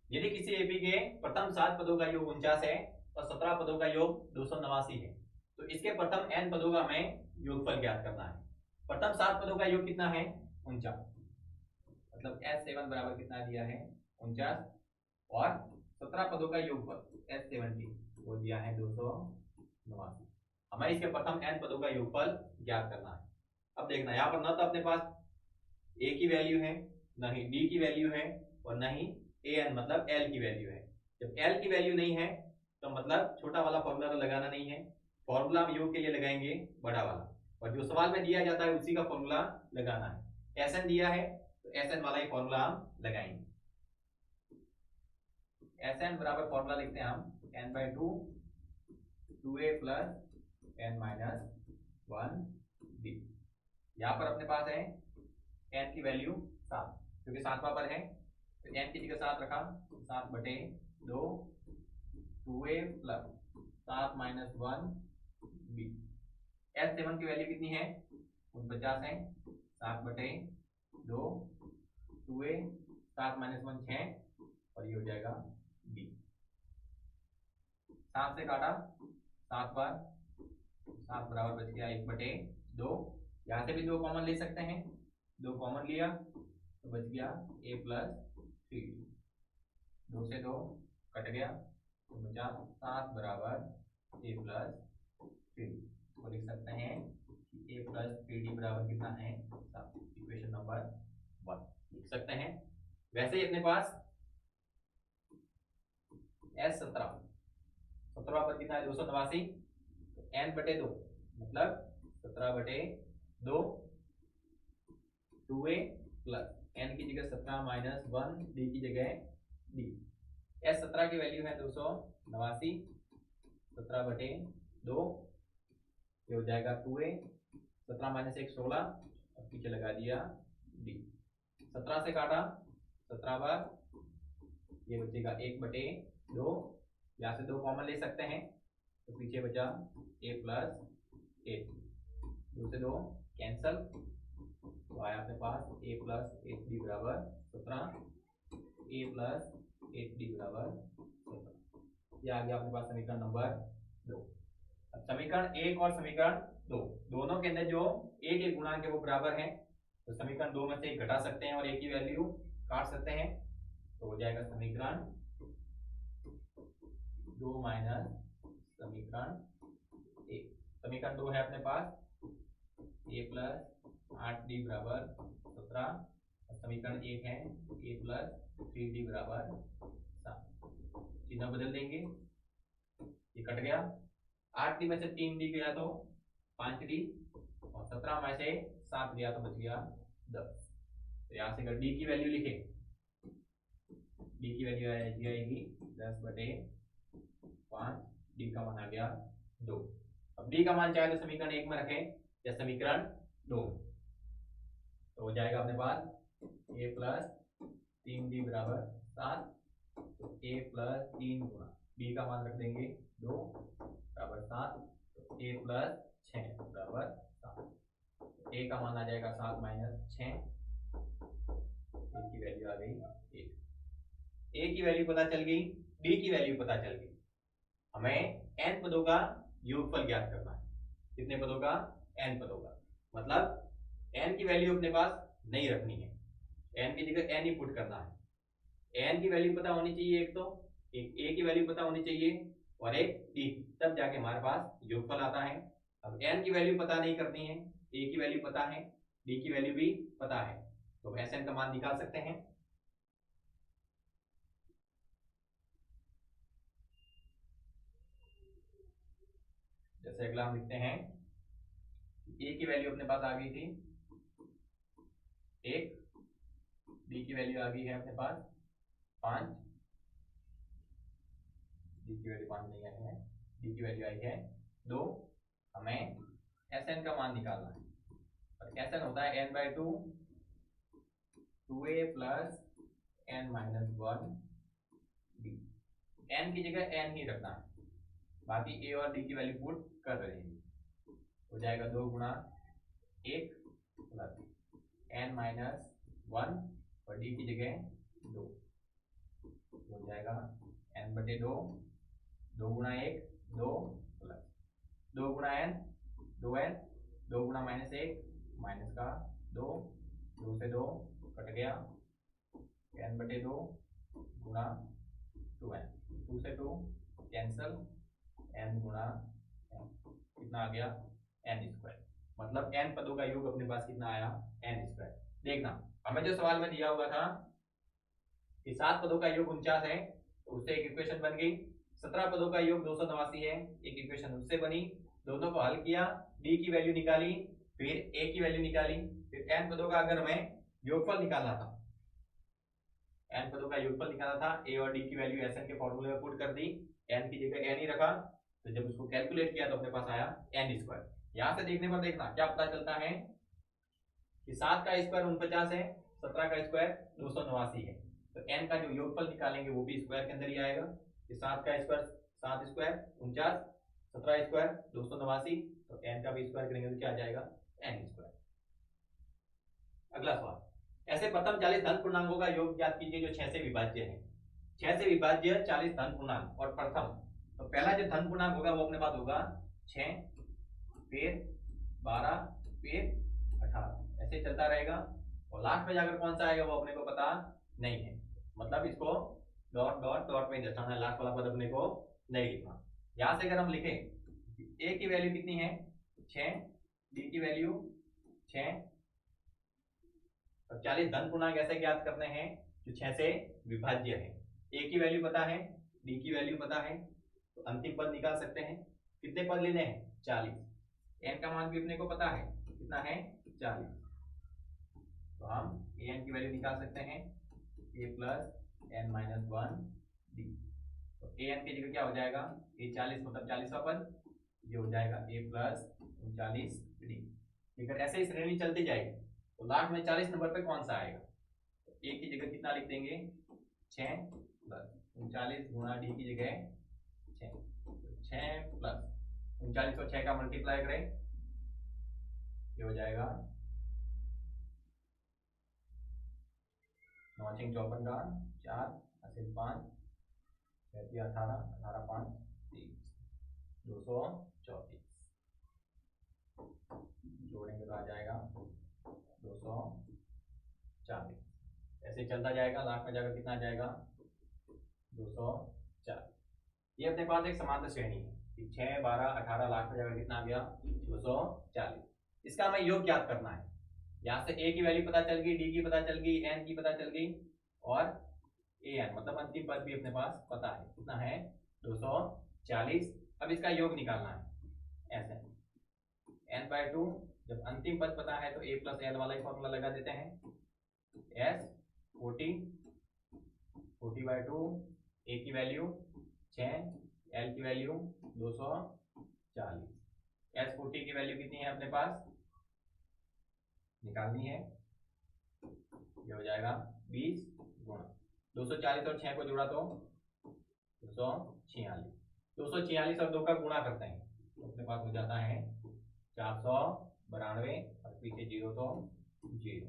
यदि किसी एपी के प्रथम 7 पदों का योग 49 है और 17 पदों का योग 289 है, तो इसके प्रथम n पदों का हमें योगफल ज्ञात करना है। प्रथम 7 पदों का योग कितना है 49, मतलब S7 बराबर कितना दिया है 49, और 17 पदों का योगफल S70 वो दिया है 289। हमें इसके प्रथम n पदों का योगफल ज्ञात करना है। अब देखना यहाँ पर न तो अपने पास a की वैल्यू है, न ही d की वैल्यू है, और न ही an मतलब l की वैल्यू है। जब l की वैल्यू नहीं है तो मतलब छोटा वाला फॉर्मूला तो लगाना नहीं है, फॉर्मूला हम योग के लिए लगाएंगे बड़ा वाला, और जो सवाल में दिया जाता है उसी का फॉर्मूला लगाना है। Sn दिया है तो Sn वाला ही फॉर्मूला हम लगाएंगे। Sn बराबर फॉर्मूला लिखते हैं हम n/2 2a plus n minus 1 d। यहाँ पर अपने पास है n की वैल्यू 7, क्योंकि 7वां पद है तो n की जगह 7 रखा, 7 बटे 2 2a plus 7 minus 1 b। S7 की वैल्यू कितनी है 49 है, 7 बटे 2 2a 7 माइनस 1 6, और ये हो जाएगा b। 7 से काटा 7 बार, 7 बराबर बच गया 1 बटे 2। यहाँ से भी 2 कॉमन ले सकते हैं, 2 कॉमन लिया तो बच गया a प्लस 3, 2 से 2 कट गया तो बचा 7 बराबर a प्लस 3। तो लिख सकते हैं कि a प्लस 3d बराबर कितना है 7। इक्वेशन नंबर 1 लिख सकते हैं। वैसे ही अपने पास S17 17वां पद कितना है 289, तो n बटे 2 मतलब 17/2 2a प्लस n की जगह 17 माइनस 1 d की जगह d। s 17 की वैल्यू है 289, 17/2 ये हो जाएगा 2a, 17 माइनस 1 16 और पीछे लगा दिया d। 17 से काटा 17 बार, ये बचेगा 1/2, यहाँ से 2 कॉमन ले सकते हैं तो पीछे बचा a प्लस 8, 2 से 2 कैंसल, तो आया अपने पास a प्लस 8d बराबर 17, a प्लस 8d बराबर 17। ये आ गया अपने पास समीकरण नंबर 2। अब समीकरण 1 और समीकरण 2 दोनों के अंदर जो a के गुणांक है वो बराबर हैं, तो समीकरण 2 में से एक घटा सकते हैं और a की वैल्यू काट सकते हैं, तो हो जाएगा समीकरण 2 माइनस समीकरण 1। समीकरण 2 है अपने पास a प्लस 8d बराबर 17 और समीकरण 1 है a प्लस 3d बराबर 7। चिन्ह बदल देंगे, ये कट गया, 8d में से 3d गया तो 5d और 17 में से 7 गया तो बच गया 10। तो यहाँ से अगर d की वैल्यू लिखे, d की वैल्यू आएगी 10/5, d का मान आ गया 2। अब d का मान चाहे तो समीकरण 1 में रखें या समीकरण 2 में, तो हो जाएगा अपने पास a प्लस 3d बराबर 7, तो a प्लस 3 गुना d का मान रख देंगे 2 बराबर 7, तो a प्लस 6 बराबर 7, a का मान आ जाएगा 7 माइनस 6, a की वैल्यू आ गई 1। a की वैल्यू पता चल गई, d की वैल्यू पता चल गई, हमें n पदों का योगफल ज्ञात करना है। कितने पदों का? n पदों का, मतलब n की वैल्यू अपने पास नहीं रखनी है, n की जगह n ही पुट करना है। n की वैल्यू पता होनी चाहिए, एक तो एक a की वैल्यू पता होनी चाहिए और एक d, तब जाके हमारे पास योगफल आता है। अब n की वैल्यू पता नहीं करनी है, a की वैल्यू पता है, d की वैल्यू भी पता है, तो Sn का मान निकाल सकते हैं। जैसे अगला हम लिखते हैं, a की वैल्यू अपने पास आ गई थी 1, d की वैल्यू आ गई है अपने पास 5, d की वैल्यू 5 नहीं आई है, d की वैल्यू आई है 2। हमें Sn का मान निकालना है, और Sn होता है n/2, 2a plus n minus 1 d। n की जगह n ही रखना है, बाकी a और d की वैल्यू पुट कर रहे हैं, हो जाएगा 2 गुणा 1 प्लस n माइनस 1 और d की जगह 2, हो जाएगा n/2, 2 गुणा 1 2 प्लस 2 गुणा n 2n, 2 गुणा माइनस 1 माइनस का 2, 2 से 2 कट गया, n/2 गुणा 2n, 2 से 2 कैंसल, n गुणा n कितना आ गया n², मतलब n पदों का योग अपने पास कितना आया n²। देखना, हमें जो सवाल में दिया हुआ था कि 7 पदों का योग 49 है, तो उससे एक इक्वेशन बन गई। 17 पदों का योग 289 है, एक इक्वेशन उससे बनी, दोनों को हल किया, d की वैल्यू निकाली, फिर a की वैल्यू निकाली, फिर n पदों का अगर हमें योगफल निकालना था, n पदों का योगफल निकालना था, a और d की वैल्यू Sn के फॉर्मूले में पुट कर दी, n की जगह n ही रखा, तो जब उसको कैलकुलेट किया तो अपने पास आया n²। यहां से देखने पर देखना क्या पता चलता है कि 7 का स्क्वायर 49 है, 17 का स्क्वायर 289 है, तो n का जो योगफल निकालेंगे वो भी स्क्वायर के अंदर ही आएगा। कि 7 का स्क्वायर 7 स्क्वायर 49, 17 स्क्वायर 289, तो n का भी स्क्वायर करेंगे तो क्या आ जाएगा n²। अगला सवाल, ऐसे प्रथम 40 धन पूर्णांकों का योग ज्ञात कीजिए जो 6 से विभाज्य है। 6 से विभाज्य 40 धन पूर्णांक और प्रथम, तो पहला जो धन पूर्णांक होगा वो अपने पास होगा 6, फिर 12, फिर 18, ऐसे चलता रहेगा, और लास्ट में जाकर कौन सा आएगा वो अपने को पता नहीं है, मतलब इसको डॉट डॉट डॉट में दर्शाना है, लास्ट वाला पद अपने को नहीं लिखना। यहां से अगर हम लिखें, a की वैल्यू कितनी है 6, d की वैल्यू 6, और 40 धन पूर्णांक ऐसे ज्ञात करने हैं जो 6 से विभाज्य है। a की वैल्यू पता है, d की वैल्यू पता है, तो अंतिम पद निकाल सकते हैं। कितने पद लेने हैं 40। एन का मान भी अपने को पता है, कितना है 40। तो हम ए एन की वैल्यू निकाल सकते हैं, A plus N minus 1 D. तो ए एन की जगह क्या हो जाएगा, ए 40 मतलब 40वां पद, ये हो जाएगा ए प्लस 39 डी। अगर ऐसे ही श्रेणी चलती जाएगी तो लास्ट में 40 नंबर पे कौन सा आएगा, तो ए की जगह कितना लिख देंगे 6 प्लस 39 गुणा डी की जगह 6, 6 प्लस 39 को 6 का मल्टीप्लाई करें, ये हो जाएगा 9 6 54 का 4 80 5 18 18 5 30 234, जोड़ेंगे तो आ जाएगा 240। ऐसे चलता जाएगा, लास्ट में जाकर कितना आ जाएगा 240। ये अपने पास एक समांतर श्रेणी है, 6 12 18, लास्ट में जाकर कितना आ गया 240। इसका हमें योग ज्ञात करना है। यहाँ से ए की वैल्यू पता चल गई, डी की पता चल गई, एन की पता चल गई, और ए एन मतलब अंतिम पद भी अपने पास पता है, कितना है 240। अब इसका योग निकालना है, ऐसे n बाय 2, जब अंतिम पद पता है तो a प्लस एल वाला ही फॉर्मूला लगा देते हैं, s 40 बाय 2, a की वैल्यू 6, l की वैल्यू 240, s 40 की वैल्यू कितनी है अपने पास निकालनी है, ये हो जाएगा 20 गुणा 240 और 6 को जोड़ा तो 246, 246 और 2 का गुणा करते हैं तो अपने पास हो जाता है 492, और पीछे जीरो तो जीरो,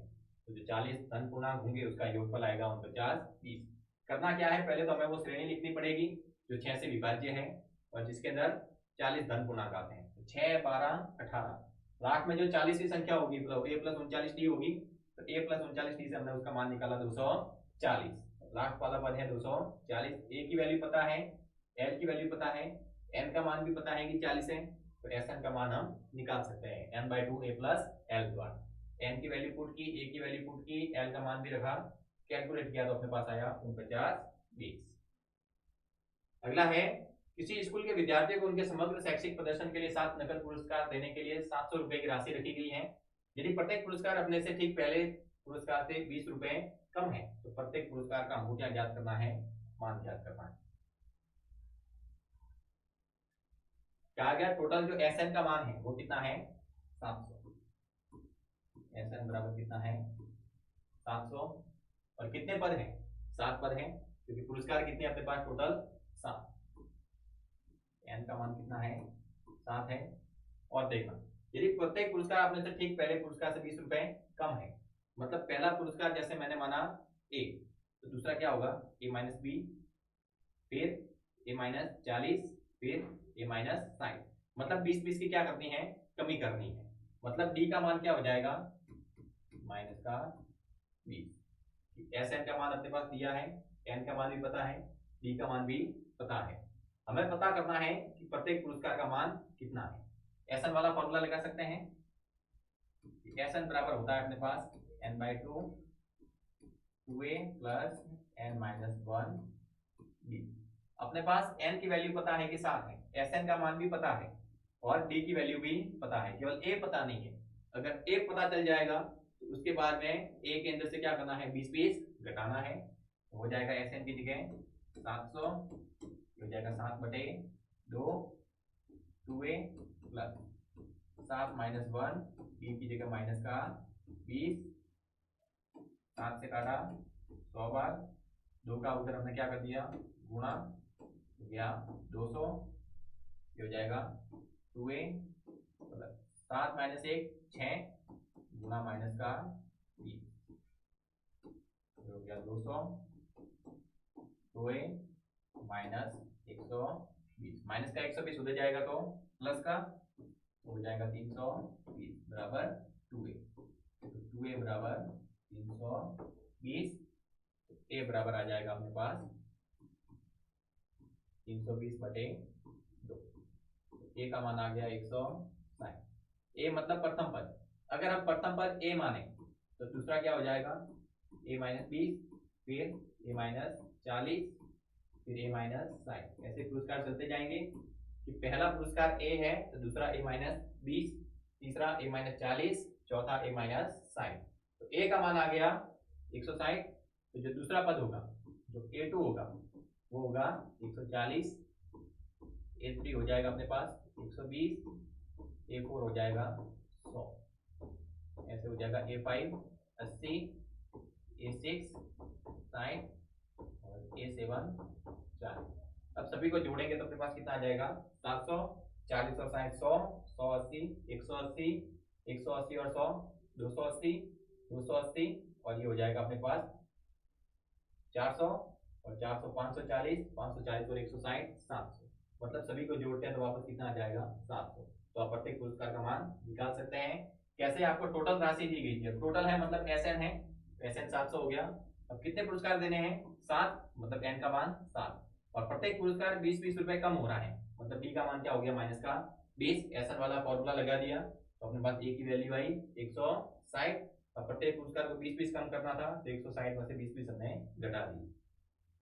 तो जो 40 धन पूर्णांक होंगे उसका योगफल आएगा 49 20। करना क्या है, पहले तो हमें वो श्रेणी लिखनी पड़ेगी जो 6 से विभाज्य है और जिसके अंदर 40 धन पूर्णांक आते हैं, तो 6 12 18, लास्ट में जो 40 की संख्या होगी मतलब a प्लस 39 डी होगी, तो a प्लस 39 डी से हमने उसका मान निकाला 240, लास्ट वाला पद है 240। a की वैल्यू पता है, l की वैल्यू पता है, n का मान भी पता है कि 40 है, तो Sn का मान हम निकाल सकते हैं n by 2 a plus L द्वारा। n की वैल्यू पुट की, a की वैल्यू पुट की, l का मान भी रखा, कैलकुलेट किया तो अपने पास आया 49 20। अगला है, किसी स्कूल के विद्यार्थियों को उनके समग्र शैक्षिक प्रदर्शन के लिए 7 नकद पुरस्कार देने के लिए 700 रुपए की राशि रखी गई है। यदि प्रत्येक पुरस्कार अपने से ठीक पहले पुरस्कार से 20 रुपए कम है तो प्रत्येक पुरस्कार का हमको क्या ज्ञात करना है, मान ज्ञात करना है। क्या आ गया, टोटल जो एस एन का मान है वो कितना है 700, एस एन बराबर कितना है 700, और कितने पद हैं 7 पद हैं, क्योंकि पुरस्कार कितने अपने पास टोटल 7, एन का मान कितना है 7 है। और देखना, यदि प्रत्येक पुरस्कार आपने से ठीक पहले पुरस्कार से 20 रुपए कम है, मतलब पहला पुरस्कार जैसे मैंने माना ए, तो दूसरा क्या होगा ए माइनस बी, फिर ए माइनस 40, फिर ए माइनस 60, मतलब 20 की क्या करनी है, कमी करनी है, मतलब डी का मान क्या हो जाएगा माइनस का 20। एस एन का मान अपने पास दिया है, एन का मान भी पता है, डी का मान भी पता है, हमें पता करना है कि प्रत्येक पुरस्कार का मान कितना है। एस एन वाला फॉर्मूला लगा सकते हैं, एस एन बराबर होता है अपने पास N by 2 2a plus N minus 1 D. अपने पास n की वैल्यू पता है कि 7 है, Sn का मान भी पता है और d की वैल्यू भी पता है, केवल a पता नहीं है। अगर a पता चल जाएगा तो उसके बाद में a के अंदर से क्या करना है 20 घटाना है, तो हो जाएगा Sn की जगह 700, हो जाएगा 7 बटे 2 2a प्लस 7 माइनस 1, d की जगह माइनस का 20, 7 से काटा 100 बार, 2 का उधर हमने क्या कर दिया गुणा, गया 200, ये हो जाएगा 2a प्लस 7 माइनस 1 6 गुणा माइनस का 20, हो गया 200, 2a माइनस 120, माइनस का 120 उधर जाएगा तो प्लस का हो जाएगा 320 बराबर 2a, तो 2a बराबर 320, a बराबर आ जाएगा अपने पास 320 बटे 2, a का मान आ गया 160। a मतलब प्रथम पद, अगर हम प्रथम पद a माने तो दूसरा क्या हो जाएगा a माइनस 20, फिर a माइनस 40, फिर a माइनस 60, ऐसे पुरस्कार चलते जाएंगे। कि पहला पुरस्कार ए है तो दूसरा A-20, तीसरा A-40, चौथा A-60। तो ए का मान आ गया 160, तो जो दूसरा पद होगा जो A2 होगा वो होगा 140, A3 हो जाएगा अपने पास 120, A4 हो जाएगा 100, ऐसे हो जाएगा A5 80, A6 60 और A7 40। अब सभी को जोड़ेंगे तो अपने पास कितना आ जाएगा 700, 40 और 60 100, 180, 180, 180 और 100 280, 280 और ये हो जाएगा अपने पास 400 और 400 540, 540 और 160 700। मतलब सभी को जोड़ते हैं तो वापस कितना आ जाएगा 700। तो आप प्रत्येक पुरस्कार का मान निकाल सकते हैं। कैसे? आपको टोटल राशि दी गई थी, टोटल है मतलब SN है, SN 700 हो गया। अब कितने पुरस्कार देने हैं 7, मतलब N का मान 7 और प्रत्येक पुरस्कार 20-20 रुपए कम हो रहा है, मतलब D का मान क्या हो गया माइनस का 20। SN वाला फॉर्मूला लगा दिया तो अपने पास A की वैल्यू आई 160 और प्रत्येक पुरस्कार को 20-20 कम करना था तो 160 में से 20-20 हमने घटा दी।